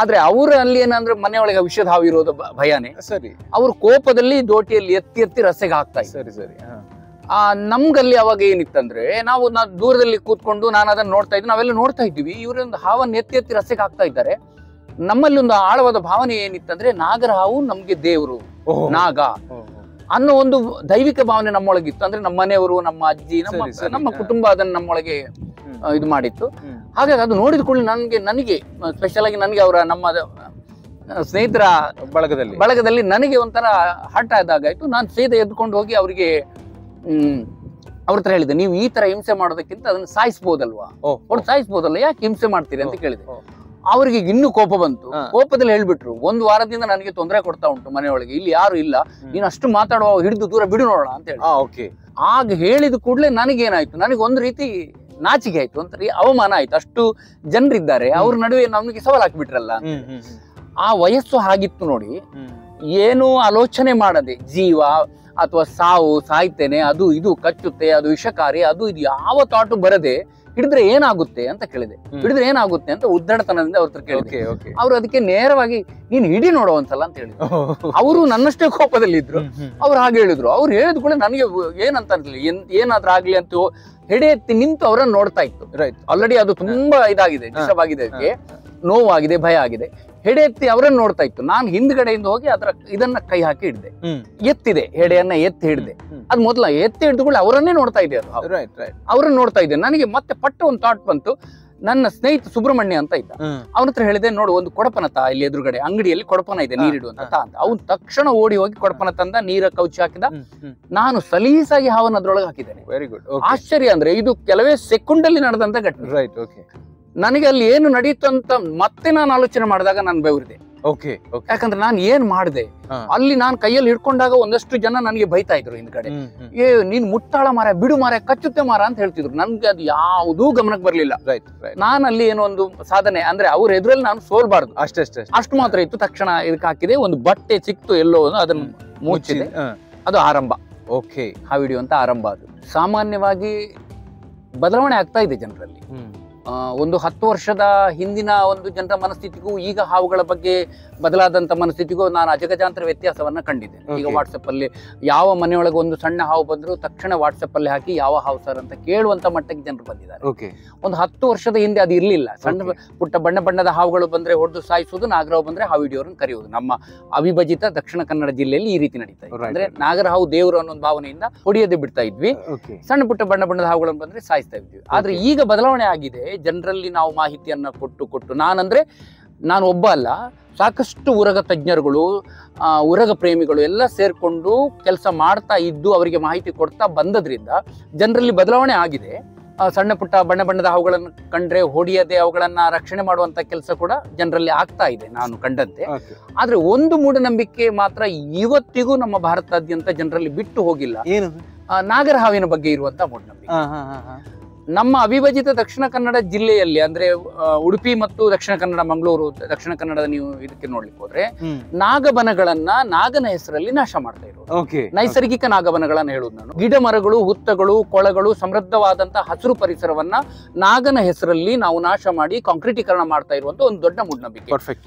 ಆದ್ರೆ ಅವ್ರ ಅಲ್ಲಿ ಏನಂದ್ರೆ ಮನೆಯೊಳಗೆ ವಿಷದ ಹಾವು ಇರೋದು ಭಯನೇ. ಸರಿ, ಅವ್ರ ಕೋಪದಲ್ಲಿ ದೋಟಿಯಲ್ಲಿ ಎತ್ತಿ ಎತ್ತಿ ರಸ್ತೆಗೆ ಹಾಕ್ತಾ ಇದ್ದಾರೆ. ಸರಿ ಸರಿ. ನಮ್ಗಲ್ಲಿ ಅವಾಗ ಏನಿತ್ತಂದ್ರೆ, ನಾವು ದೂರದಲ್ಲಿ ಕೂತ್ಕೊಂಡು ನಾನು ಅದನ್ನ ನೋಡ್ತಾ ಇದ್ದೆ, ನಾವೆಲ್ಲ ನೋಡ್ತಾ ಇದ್ವಿ, ಇವರೊಂದು ಹಾವನ್ನು ಎತ್ತಿ ಎತ್ತಿ ರಸ್ತೆಗೆ ಹಾಕ್ತಾ ಇದ್ದಾರೆ. ನಮ್ಮಲ್ಲಿ ಒಂದು ಆಳವಾದ ಭಾವನೆ ಏನಿತ್ತಂದ್ರೆ, ನಾಗರ ಹಾವು ನಮ್ಗೆ ದೇವರು, ನಾಗ ಅನ್ನೋ ಒಂದು ದೈವಿಕ ಭಾವನೆ ನಮ್ಮೊಳಗಿತ್ತು. ಅಂದ್ರೆ ನಮ್ಮ ಮನೆಯವರು, ನಮ್ಮ ಅಜ್ಜಿ, ನಮ್ಮ ಕುಟುಂಬ ಅದನ್ನ ನಮ್ಮೊಳಗೆ ಇದು ಮಾಡಿತ್ತು. ಹಾಗಾಗಿ ಅದು ನೋಡಿದ ಕೂಡಲೇ ನನಗೆ ಸ್ಪೆಷಲ್ ಆಗಿ ನನಗೆ ಅವರ ನಮ್ಮ ಸ್ನೇಹಿತರ ಬಳಗದಲ್ಲಿ ನನಗೆ ಒಂಥರ ಹಠ ಆದಾಗಾಯ್ತು. ನಾನು ಸೀದಾ ಎದ್ಕೊಂಡು ಹೋಗಿ ಅವರಿಗೆ ಅವ್ರ ಹತ್ರ ಹೇಳಿದೆ, ನೀವು ಈ ತರ ಹಿಂಸೆ ಮಾಡೋದಕ್ಕಿಂತ ಅದನ್ನ ಸಾಯಿಸ್ಬೋದಲ್ವಾ, ಅವ್ರು ಸಾಯಿಸ್ಬೋದಲ್ಲ, ಯಾಕೆ ಹಿಂಸೆ ಮಾಡ್ತೀರಿ ಅಂತ ಕೇಳಿದೆ. ಅವ್ರಿಗೆ ಇನ್ನೂ ಕೋಪ ಬಂತು. ಕೋಪದಲ್ಲಿ ಹೇಳ್ಬಿಟ್ರು, ಒಂದು ವಾರದಿಂದ ನನಗೆ ತೊಂದರೆ ಕೊಡ್ತಾ ಉಂಟು ಮನೆಯೊಳಗೆ, ಇಲ್ಲಿ ಯಾರು ಇಲ್ಲ, ನೀನು ಅಷ್ಟು ಮಾತಾಡುವ, ಹಿಡಿದು ದೂರ ಬಿಡು ನೋಡೋಣ ಅಂತ ಹೇಳಿ. ಆಗ ಹೇಳಿದ ಕೂಡಲೇ ನನಗೇನಾಯ್ತು, ನನಗೆ ಒಂದು ರೀತಿ ನಾಚಿಕೆ ಆಯ್ತು, ಒಂಥರ ಅವಮಾನ ಆಯ್ತು. ಅಷ್ಟು ಜನರಿದ್ದಾರೆ, ಅವ್ರ ನಡುವೆ ನಮ್ಗೆ ಸವಾಲ್ ಹಾಕ್ಬಿಟ್ರಲ್ಲ. ಆ ವಯಸ್ಸು ಹಾಗಿತ್ತು ನೋಡಿ, ಏನು ಆಲೋಚನೆ ಮಾಡದೆ ಜೀವ ಅಥವಾ ಸಾವು, ಸಾಯ್ತೇನೆ, ಅದು ಇದು ಕಚ್ಚುತ್ತೆ, ಅದು ವಿಷಕಾರಿ, ಅದು ಇದು ಯಾವ ಥಾಟು ಬರದೆ ಹಿಡಿದ್ರೆ ಏನಾಗುತ್ತೆ ಅಂತ ಕೇಳಿದೆ. ಹಿಡಿದ್ರೆ ಏನಾಗುತ್ತೆ ಅಂತ ಉದ್ದಡತನದಿಂದ ಅವ್ರ ಹತ್ರ ಕೇಳಿದೆ. ಅವ್ರು ಅದಕ್ಕೆ ನೇರವಾಗಿ ನೀನ್ ಹಿಡಿ ನೋಡೋ ಒಂದ್ಸಲ ಅಂತ ಹೇಳಿದ್ರು. ಅವರು ನನ್ನಷ್ಟೇ ಕೋಪದಲ್ಲಿ ಇದ್ರು. ಅವ್ರು ಹಾಗೆ ಹೇಳಿದ್ರು. ಅವ್ರು ಹೇಳಿದ ಕೂಡ ನನಗೆ ಏನಂತ ಏನಾದ್ರೂ ಆಗ್ಲಿ ಅಂತ ಹೆಡೆ ಎತ್ತಿ ನಿಂತು ಅವರನ್ನು ನೋಡ್ತಾ ಇತ್ತು. ಆಲ್ರೆಡಿ ಅದು ತುಂಬಾ ಇದಾಗಿದೆ, ಡಿಸ್ಟರ್ಬ್ ಆಗಿದೆ, ಅದಕ್ಕೆ ನೋವಾಗಿದೆ, ಭಯ ಆಗಿದೆ. ಹೆಡೆ ಎತ್ತಿ ಅವರನ್ನು ನೋಡ್ತಾ ಇತ್ತು. ನಾನು ಹಿಂದ್ಗಡೆಯಿಂದ ಹೋಗಿ ಇದನ್ನ ಕೈ ಹಾಕಿ ಹಿಡ್ದೆ, ಎತ್ತಿದೆ, ಹೆಡೆಯನ್ನ ಎತ್ತಿ ಹಿಡ್ದೆ. ಅದ್ ಮೊದಲ ಎತ್ತಿ ಹಿಡಿದುಕೊಳ್ಳಿ ಅವರನ್ನೇ ನೋಡ್ತಾ ಇದೆ, ಅದು ಅವ್ರನ್ನ ನೋಡ್ತಾ ಇದ್ದೆ. ನನಗೆ ಮತ್ತೆ ಪಟ್ಟ ಒಂದು ಥಾಟ್ ಬಂತು. ನನ್ನ ಸ್ನೇಹಿತ ಸುಬ್ರಹ್ಮಣ್ಯ ಅಂತ ಇದ್ದ, ಅವನ ಹತ್ರ ಹೇಳಿದೆ, ನೋಡು ಒಂದು ಕೊಡಪನ ತಾ, ಇಲ್ಲಿ ಎದುರುಗಡೆ ಅಂಗಡಿಯಲ್ಲಿ ಕೊಡಪನ ಇದೆ, ನೀರಿಡುವಂತ ಅಂತ. ಅವ್ನು ತಕ್ಷಣ ಓಡಿ ಹೋಗಿ ಕೊಡಪನ ತಂದ, ನೀರ ಕೌಚಿ ಹಾಕಿದ. ನಾನು ಸಲೀಸಾಗಿ ಹಾವನ್ನ ಅದ್ರೊಳಗೆ ಹಾಕಿದ್ದೇನೆ. Very good. ಆಶ್ಚರ್ಯ ಅಂದ್ರೆ ಇದು ಕೆಲವೇ ಸೆಕೆಂಡ್ ಅಲ್ಲಿ ನಡೆದಂತ ಘಟನೆ. ನನಗೆ ಅಲ್ಲಿ ಏನು ನಡೀತು ಅಂತ ಮತ್ತೆ ನಾನು ಆಲೋಚನೆ ಮಾಡಿದಾಗ ನಾನು ಬೆವರಿದೆ. ಯಾಕಂದ್ರೆ ನಾನು ಏನ್ ಮಾಡಿದೆ ಅಲ್ಲಿ, ನಾನು ಕೈಯಲ್ಲಿ ಹಿಡ್ಕೊಂಡಾಗ ಒಂದಷ್ಟು ಜನ ನನಗೆ ಬೈತಾ ಇದ್ರು ಹಿಂದ್ಗಡೆ, ನೀನ್ ಮುಟ್ಟಾಳ ಮಾರ, ಬಿಡು ಮಾರ, ಕಚ್ಚುತ್ತೆ ಮಾರ ಅಂತ ಹೇಳ್ತಿದ್ರು. ನನ್ಗೆ ಅದು ಯಾವುದೂ ಗಮನಕ್ಕೆ ಬರ್ಲಿಲ್ಲ. ನಾನು ಅಲ್ಲಿ ಏನೋ ಒಂದು ಸಾಧನೆ ಅಂದ್ರೆ ಅವ್ರ ಎದುರಲ್ಲಿ ನಾನು ಸೋಲ್ಬಾರ್ದು, ಅಷ್ಟು ಮಾತ್ರ ಇತ್ತು. ತಕ್ಷಣ ಇದಕ್ಕೆ ಹಾಕಿದೆ, ಒಂದು ಬಟ್ಟೆ ಸಿಕ್ತು ಎಲ್ಲೋ, ಅದನ್ನು ಮುಚ್ಚಿದೆ. ಅದು ಆರಂಭ. ಹಾವಿಡಿಯೋ ಅಂತ ಆರಂಭ. ಅದು ಸಾಮಾನ್ಯವಾಗಿ ಬದಲಾವಣೆ ಆಗ್ತಾ ಇದೆ ಜನರಲ್ಲಿ. ಒಂದು 10 ವರ್ಷದ ಹಿಂದಿನ ಒಂದು ಜನರ ಮನಸ್ಥಿತಿಗೂ ಈಗ ಹಾವುಗಳ ಬಗ್ಗೆ ಬದಲಾದಂತ ಮನಸ್ಥಿತಿಗೂ ನಾನು ಅಜಗಜಾಂತರ ವ್ಯತ್ಯಾಸವನ್ನ ಕಂಡಿದ್ದೇನೆ. ಈಗ ವಾಟ್ಸಪ್ ಅಲ್ಲಿ ಯಾವ ಮನೆಯೊಳಗೆ ಒಂದು ಸಣ್ಣ ಹಾವು ಬಂದ್ರು ತಕ್ಷಣ ವಾಟ್ಸಪ್ ಅಲ್ಲಿ ಹಾಕಿ ಯಾವ ಹಾವು ಸರ್ ಅಂತ ಕೇಳುವಂತ ಮಟ್ಟಕ್ಕೆ ಜನರು ಬಂದಿದ್ದಾರೆ. ಒಂದು 10 ವರ್ಷದ ಹಿಂದೆ ಅದು ಇರ್ಲಿಲ್ಲ. ಸಣ್ಣ ಪುಟ್ಟ ಬಣ್ಣ ಬಣ್ಣದ ಹಾವುಗಳು ಬಂದ್ರೆ ಹೊಡೆದು ಸಾಯಿಸುವುದು, ನಾಗರಾವು ಬಂದ್ರೆ ಹಾವಿಡಿಯೋರನ್ನು ಕರೆಯುವುದು. ನಮ್ಮ ಅವಿಭಜಿತ ದಕ್ಷಿಣ ಕನ್ನಡ ಜಿಲ್ಲೆಯಲ್ಲಿ ಈ ರೀತಿ ನಡೀತಾ ಇದೆ. ಅಂದ್ರೆ ನಾಗರ ಹಾವು ದೇವರು ಅನ್ನೋ ಭಾವನೆಯಿಂದ ಹೊಡೆಯದೆ ಬಿಡ್ತಾ ಇದ್ವಿ, ಸಣ್ಣ ಪುಟ್ಟ ಬಣ್ಣ ಬಣ್ಣದ ಹಾವುಗಳನ್ನು ಬಂದ್ರೆ ಸಾಯಿಸ್ತಾ ಇದ್ವಿ. ಆದ್ರೆ ಈಗ ಬದಲಾವಣೆ ಆಗಿದೆ. ಜನರಲ್ಲಿ ನಾವು ಮಾಹಿತಿಯನ್ನ ಕೊಟ್ಟು ನಾನು ಒಬ್ಬ ಅಲ್ಲ, ಸಾಕಷ್ಟು ಉರಗ ತಜ್ಞರುಗಳು, ಉರಗ ಪ್ರೇಮಿಗಳು ಎಲ್ಲ ಸೇರ್ಕೊಂಡು ಕೆಲಸ ಮಾಡ್ತಾ ಇದ್ದು ಅವರಿಗೆ ಮಾಹಿತಿ ಕೊಡ್ತಾ ಬಂದದ್ರಿಂದ ಜನರಲ್ಲಿ ಬದಲಾವಣೆ ಆಗಿದೆ. ಸಣ್ಣ ಪುಟ್ಟ ಬಣ್ಣ ಬಣ್ಣದ ಹಾವುಗಳನ್ನು ಕಂಡ್ರೆ ಹೊಡೆಯದೆ ಅವುಗಳನ್ನ ರಕ್ಷಣೆ ಮಾಡುವಂತ ಕೆಲಸ ಕೂಡ ಜನರಲ್ಲಿ ಆಗ್ತಾ ಇದೆ ನಾನು ಕಂಡಂತೆ. ಆದ್ರೆ ಒಂದು ಮೂಢನಂಬಿಕೆ ಮಾತ್ರ ಇವತ್ತಿಗೂ ನಮ್ಮ ಭಾರತಾದ್ಯಂತ ಜನರಲ್ಲಿ ಬಿಟ್ಟು ಹೋಗಿಲ್ಲ. ನಾಗರ ಹಾವಿನ ಬಗ್ಗೆ ಇರುವಂತ ಮೂಢನಂಬಿಕೆ. ನಮ್ಮ ಅವಿಭಜಿತ ದಕ್ಷಿಣ ಕನ್ನಡ ಜಿಲ್ಲೆಯಲ್ಲಿ ಅಂದ್ರೆ ಉಡುಪಿ ಮತ್ತು ದಕ್ಷಿಣ ಕನ್ನಡ, ಮಂಗಳೂರು, ದಕ್ಷಿಣ ಕನ್ನಡದ ನೀವು ಇದಕ್ಕೆ ನೋಡ್ಲಿಕ್ಕೆ ಹೋದ್ರೆ ನಾಗಬನಗಳನ್ನ ನಾಗನ ಹೆಸರಲ್ಲಿ ನಾಶ ಮಾಡ್ತಾ ಇರೋದು. ನೈಸರ್ಗಿಕ ನಾಗಬನಗಳನ್ನ ಹೇಳುದು ನಾನು. ಗಿಡ ಮರಗಳು, ಹುತ್ತಗಳು, ಕೊಳಗಳು, ಸಮೃದ್ಧವಾದಂತಹ ಹಸಿರು ಪರಿಸರವನ್ನ ನಾಗನ ಹೆಸರಲ್ಲಿ ನಾವು ನಾಶ ಮಾಡಿ ಕಾಂಕ್ರೀಟೀಕರಣ ಮಾಡ್ತಾ ಇರುವಂತ ಒಂದು ದೊಡ್ಡ ಮೂಢನಂಬಿಕೆ.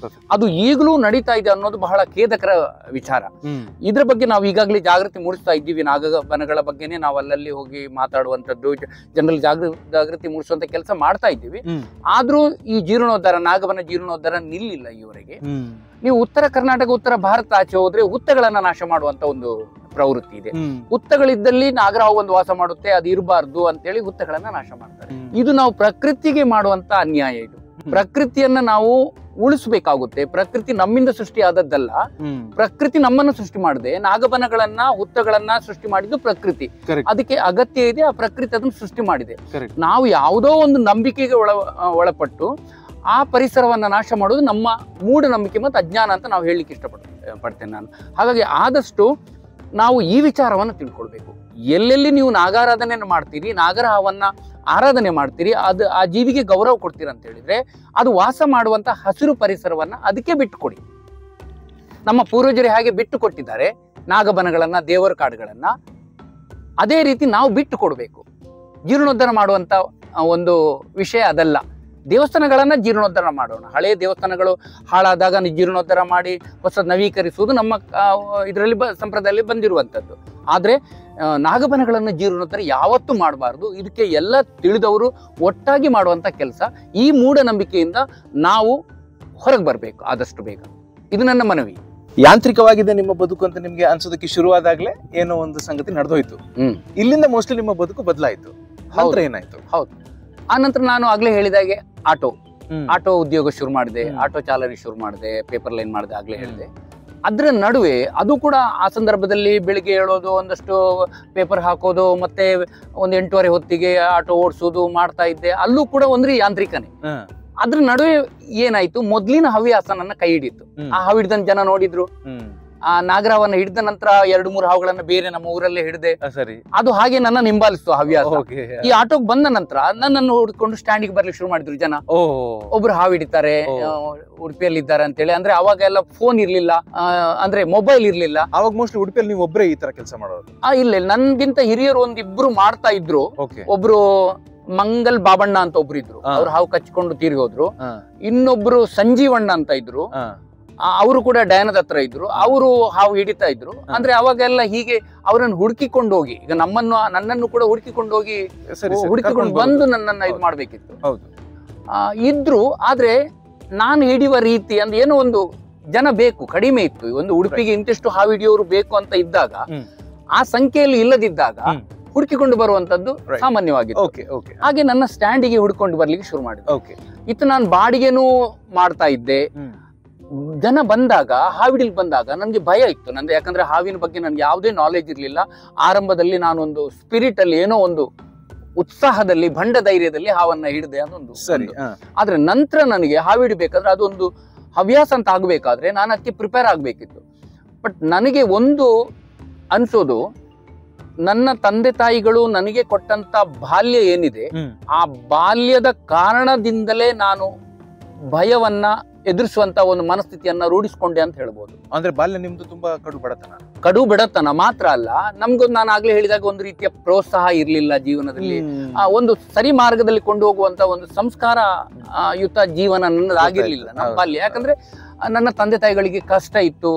ಅದು ಈಗಲೂ ನಡೀತಾ ಇದೆ ಅನ್ನೋದು ಬಹಳ ಖೇದಕರ ವಿಚಾರ. ಇದ್ರ ಬಗ್ಗೆ ನಾವು ಈಗಾಗಲೇ ಜಾಗೃತಿ ಮೂಡಿಸ್ತಾ ಇದ್ದೀವಿ. ನಾಗಬನಗಳ ಬಗ್ಗೆನೆ ನಾವು ಅಲ್ಲಲ್ಲಿ ಹೋಗಿ ಮಾತಾಡುವಂತದ್ದು, ಜನರಲ್ಲಿ ಜಾಗೃತಿ ಮೂಡಿಸುವಂತ ಕೆಲಸ ಮಾಡ್ತಾ ಇದ್ದೀವಿ. ಆದ್ರೂ ಈ ಜೀರ್ಣೋದ್ಧಾರ, ನಾಗವನ ಜೀರ್ಣೋದ್ಧಾರ ನಿಲ್ಲಿಲ್ಲ ಈವರೆಗೆ. ನೀವು ಉತ್ತರ ಕರ್ನಾಟಕ, ಉತ್ತರ ಭಾರತ ಆಚೆ ಹೋದ್ರೆ ಹುತ್ತಗಳನ್ನ ನಾಶ ಮಾಡುವಂತ ಒಂದು ಪ್ರವೃತ್ತಿ ಇದೆ. ಹುತ್ತಗಳಿದ್ದಲ್ಲಿ ನಾಗರಾವು ಒಂದು ವಾಸ ಮಾಡುತ್ತೆ, ಅದು ಇರಬಾರ್ದು ಅಂತೇಳಿ ಹುತ್ತಗಳನ್ನ ನಾಶ ಮಾಡ್ತಾರೆ. ಇದು ನಾವು ಪ್ರಕೃತಿಗೆ ಮಾಡುವಂತ ಅನ್ಯಾಯ. ಇದು ಪ್ರಕೃತಿಯನ್ನ ನಾವು ಉಳಿಸ್ಬೇಕಾಗುತ್ತೆ. ಪ್ರಕೃತಿ ನಮ್ಮಿಂದ ಸೃಷ್ಟಿ ಆದದ್ದಲ್ಲ, ಪ್ರಕೃತಿ ನಮ್ಮನ್ನು ಸೃಷ್ಟಿ ಮಾಡಿದೆ. ನಾಗಬನಗಳನ್ನ ಹುತ್ತಗಳನ್ನ ಸೃಷ್ಟಿ ಮಾಡಿದ್ದು ಪ್ರಕೃತಿ. ಅದಕ್ಕೆ ಅಗತ್ಯ ಇದೆ, ಆ ಪ್ರಕೃತಿ ಅದನ್ನು ಸೃಷ್ಟಿ ಮಾಡಿದೆ. ನಾವು ಯಾವುದೋ ಒಂದು ನಂಬಿಕೆಗೆ ಒಳಪಟ್ಟು ಆ ಪರಿಸರವನ್ನ ನಾಶ ಮಾಡೋದು ನಮ್ಮ ಮೂಢನಂಬಿಕೆ ಮತ್ತು ಅಜ್ಞಾನ ಅಂತ ನಾವು ಹೇಳಲಿಕ್ಕೆ ಇಷ್ಟಪಡ್ತೇನೆ ನಾನು. ಹಾಗಾಗಿ ಆದಷ್ಟು ನಾವು ಈ ವಿಚಾರವನ್ನು ತಿಳ್ಕೊಳ್ಬೇಕು. ಎಲ್ಲೆಲ್ಲಿ ನೀವು ನಾಗಾರಾಧನೆಯನ್ನು ಮಾಡ್ತೀರಿ, ನಾಗರ ಹಾವನ್ನ ಆರಾಧನೆ ಮಾಡ್ತೀರಿ, ಅದು ಆ ಜೀವಿಗೆ ಗೌರವ ಕೊಡ್ತೀರ ಅಂತ ಹೇಳಿದ್ರೆ ಅದು ವಾಸ ಮಾಡುವಂತ ಹಸಿರು ಪರಿಸರವನ್ನ ಅದಕ್ಕೆ ಬಿಟ್ಟುಕೊಡಿ. ನಮ್ಮ ಪೂರ್ವಜರು ಹಾಗೆ ಬಿಟ್ಟು ಕೊಟ್ಟಿದ್ದಾರೆ ನಾಗಬನಗಳನ್ನ, ದೇವರ ಕಾಡುಗಳನ್ನ, ಅದೇ ರೀತಿ ನಾವು ಬಿಟ್ಟು ಕೊಡಬೇಕು. ಜೀರ್ಣೋದ್ಧಾರ ಮಾಡುವಂತ ಒಂದು ವಿಷಯ ಅದಲ್ಲ. ದೇವಸ್ಥಾನಗಳನ್ನ ಜೀರ್ಣೋದ್ಧಾರ ಮಾಡೋಣ. ಹಳೆಯ ದೇವಸ್ಥಾನಗಳು ಹಾಳಾದಾಗ ಜೀರ್ಣೋದ್ಧಾರ ಮಾಡಿ ಹೊಸ ನವೀಕರಿಸುವುದು ನಮ್ಮ ಇದರಲ್ಲಿ ಸಂಪ್ರದಾಯದಲ್ಲಿ ಬಂದಿರುವಂಥದ್ದು. ಆದರೆ ನಾಗಬನಗಳನ್ನು ಜೀರ್ಣೋದ್ಧಾರ ಯಾವತ್ತೂ ಮಾಡಬಾರ್ದು. ಇದಕ್ಕೆ ಎಲ್ಲ ತಿಳಿದವರು ಒಟ್ಟಾಗಿ ಮಾಡುವಂಥ ಕೆಲಸ. ಈ ಮೂಢನಂಬಿಕೆಯಿಂದ ನಾವು ಹೊರಗೆ ಬರಬೇಕು ಆದಷ್ಟು ಬೇಗ. ಇದು ನನ್ನ ಮನವಿ. ಯಾಂತ್ರಿಕವಾಗಿದೆ ನಿಮ್ಮ ಬದುಕು ಅಂತ ನಿಮ್ಗೆ ಅನ್ಸೋದಕ್ಕೆ ಶುರುವಾದಾಗ್ಲೇ ಏನೋ ಒಂದು ಸಂಗತಿ ನಡೆದೋಯ್ತು. ಇಲ್ಲಿಂದ ಮೋಸ್ಟ್ಲಿ ನಿಮ್ಮ ಬದುಕು ಬದಲಾಯಿತು. ಏನಾಯ್ತು? ಹೌದು. ಆ ನಂತರ ನಾನು ಆಗ್ಲೇ ಹೇಳಿದಾಗೆ ಆಟೋ ಉದ್ಯೋಗ ಶುರು ಮಾಡಿದೆ, ಆಟೋ ಚಾಲನೆ ಶುರು ಮಾಡಿದೆ, ಪೇಪರ್ ಲೈನ್ ಮಾಡಿದೆ, ಆಗ್ಲೇ ಹೇಳಿದೆ. ಅದ್ರ ನಡುವೆ ಅದು ಕೂಡ ಆ ಸಂದರ್ಭದಲ್ಲಿ ಬೆಳಿಗ್ಗೆ ಹೇಳೋದು, ಒಂದಷ್ಟು ಪೇಪರ್ ಹಾಕೋದು, ಮತ್ತೆ ಒಂದು 8:30 ಹೊತ್ತಿಗೆ ಆಟೋ ಓಡಿಸೋದು ಮಾಡ್ತಾ ಇದ್ದೆ. ಅಲ್ಲೂ ಕೂಡ ಒಂದ್ರಿ ಯಾಂತ್ರಿಕನೇ. ಅದ್ರ ನಡುವೆ ಏನಾಯ್ತು, ಮೊದ್ಲಿನ ಹವ್ಯಾಸ ನನ್ನ ಕೈ ಹಿಡಿತು. ಆ ಹಾವು ಹಿಡ್ದನ್ ಜನ ನೋಡಿದ್ರು. ಆ ನಾಗರವನ್ನ ಹಿಡಿದ ನಂತರ 2-3 ಹಾವುಗಳನ್ನ ಬೇರೆ ನಮ್ಮ ಊರಲ್ಲೇ ಹಿಡಿದೆ. ಅದು ಹಾಗೆ ನನ್ನ ಹಿಂಬಾಲಿಸ್ತು ಹವ್ಯಾಸ. ಈ ಆಟೋಗ್ ಬಂದ ನಂತರ ನನ್ನನ್ನು ಹುಡ್ಕೊಂಡು ಸ್ಟ್ಯಾಂಡಿಗೆ ಬರ್ಲಿಕ್ಕೆ ಶುರು ಮಾಡಿದ್ರು ಜನ. ಒಬ್ರು ಹಾವು ಹಿಡಿತಾರೆ, ಉಡುಪಿಯಲ್ಲಿ ಇದ್ದಾರೆ ಅಂತ ಹೇಳಿ. ಅಂದ್ರೆ ಅವಾಗ ಎಲ್ಲ ಫೋನ್ ಇರ್ಲಿಲ್ಲ, ಅಂದ್ರೆ ಮೊಬೈಲ್ ಇರ್ಲಿಲ್ಲ. ಅವಾಗ ಮೋಸ್ಟ್ಲಿ ಉಡುಪಿಯಲ್ಲಿ ನೀವು ಒಬ್ಬರೇ ಈ ತರ ಕೆಲಸ ಮಾಡೋದು? ಇಲ್ಲ, ನನ್ಗಿಂತ ಹಿರಿಯರು ಒಂದಿಬ್ರು ಮಾಡ್ತಾ ಇದ್ರು. ಒಬ್ರು ಮಂಗಲ್ ಬಾಬಣ್ಣ ಅಂತ ಒಬ್ರು ಇದ್ರು, ಅವ್ರು ಹಾವು ಕಚ್ಕೊಂಡು ತೀರಿ ಹೋದ್ರು. ಇನ್ನೊಬ್ರು ಸಂಜೀವಣ್ಣ ಅಂತ ಇದ್ರು, ಅವರು ಕೂಡ ಡಯಾನದ ಹತ್ರ ಇದ್ರು. ಅವರು ಹಾವು ಹಿಡಿತಾ ಇದ್ರು. ಅಂದ್ರೆ ಅವಾಗೆಲ್ಲ ಹೀಗೆ ಅವರನ್ನು ಹುಡುಕಿಕೊಂಡು ಹೋಗಿ, ಈಗ ನನ್ನನ್ನು ಕೂಡ ಹುಡುಕಿಕೊಂಡು ಹೋಗಿ ಹುಡುಕಿಕೊಂಡು ಬಂದು ನನ್ನನ್ನ ಇದು ಮಾಡ್ಬೇಕಿತ್ತು. ಇದ್ರು. ಆದ್ರೆ ನಾನು ಹಿಡಿಯುವ ರೀತಿ ಅಂದ್ರೆ ಏನೋ ಒಂದು ಜನ ಬೇಕು, ಕಡಿಮೆ ಇತ್ತು. ಒಂದು ಉಡುಪಿಗೆ ಇಂತಿಷ್ಟು ಹಾವು ಹಿಡಿಯೋರು ಬೇಕು ಅಂತ ಇದ್ದಾಗ, ಆ ಸಂಖ್ಯೆಯಲ್ಲಿ ಇಲ್ಲದಿದ್ದಾಗ ಹುಡುಕಿಕೊಂಡು ಬರುವಂತದ್ದು ಸಾಮಾನ್ಯವಾಗಿತ್ತು. ಹಾಗೆ ನನ್ನ ಸ್ಟ್ಯಾಂಡಿಗೆ ಹುಡ್ಕೊಂಡು ಬರ್ಲಿಕ್ಕೆ ಶುರು ಮಾಡಿದೆ. ಇತ್ತು ನಾನು ಬಾಡಿಗೆನೂ ಮಾಡ್ತಾ ಇದ್ದೆ. ಜನ ಬಂದಾಗ, ಹಾವಿಡಿಲ್ ಬಂದಾಗ ನನ್ಗೆ ಭಯ ಇತ್ತು ನಂದು. ಯಾಕಂದ್ರೆ ಹಾವಿನ ಬಗ್ಗೆ ನನ್ಗೆ ಯಾವುದೇ ನಾಲೆಜ್ ಇರ್ಲಿಲ್ಲ. ಆರಂಭದಲ್ಲಿ ನಾನೊಂದು ಸ್ಪಿರಿಟ್ ಅಲ್ಲಿ, ಏನೋ ಒಂದು ಉತ್ಸಾಹದಲ್ಲಿ, ಭಂಡ ಧೈರ್ಯದಲ್ಲಿ ಹಾವನ್ನ ಹಿಡಿದೆ ಅನ್ನೊಂದು. ಆದ್ರೆ ನಂತರ ನನಗೆ ಹಾವಿಡಬೇಕಾದ್ರೆ ಅದೊಂದು ಹವ್ಯಾಸ ಅಂತ ಆಗ್ಬೇಕಾದ್ರೆ ನಾನು ಅದಕ್ಕೆ ಪ್ರಿಪೇರ್ ಆಗ್ಬೇಕಿತ್ತು. ಬಟ್ ನನಗೆ ಒಂದು ಅನ್ಸೋದು, ನನ್ನ ತಂದೆ ತಾಯಿಗಳು ನನಗೆ ಕೊಟ್ಟಂತ ಬಾಲ್ಯ ಏನಿದೆ, ಆ ಬಾಲ್ಯದ ಕಾರಣದಿಂದಲೇ ನಾನು ಭಯವನ್ನ ಎದುರಿಸುವಂತ ಒಂದು ಮನಸ್ಥಿತಿಯನ್ನ ರೂಢಿಸಿಕೊಂಡೆ ಅಂತ ಹೇಳ್ಬೋದು. ಅಂದ್ರೆ ಬಾಲ್ಯ ನಿಮ್ದು ತುಂಬಾ ಕಡು ಬಡತನ ಮಾತ್ರ ಅಲ್ಲ, ನಮ್ಗೊಂದು ನಾನು ಆಗ್ಲೇ ಹೇಳಿದಾಗ ಒಂದು ರೀತಿಯ ಪ್ರೋತ್ಸಾಹ ಇರ್ಲಿಲ್ಲ ಜೀವನದಲ್ಲಿ. ಒಂದು ಸರಿ ಮಾರ್ಗದಲ್ಲಿ ಕೊಂಡು ಹೋಗುವಂತ ಒಂದು ಸಂಸ್ಕಾರ ಯುತ ಜೀವನ ನನ್ನದಾಗಿರ್ಲಿಲ್ಲ ನಮ್ಮ ಬಾಲ್ಯ. ಯಾಕಂದ್ರೆ ನನ್ನ ತಂದೆ ತಾಯಿಗಳಿಗೆ ಕಷ್ಟ ಇತ್ತು.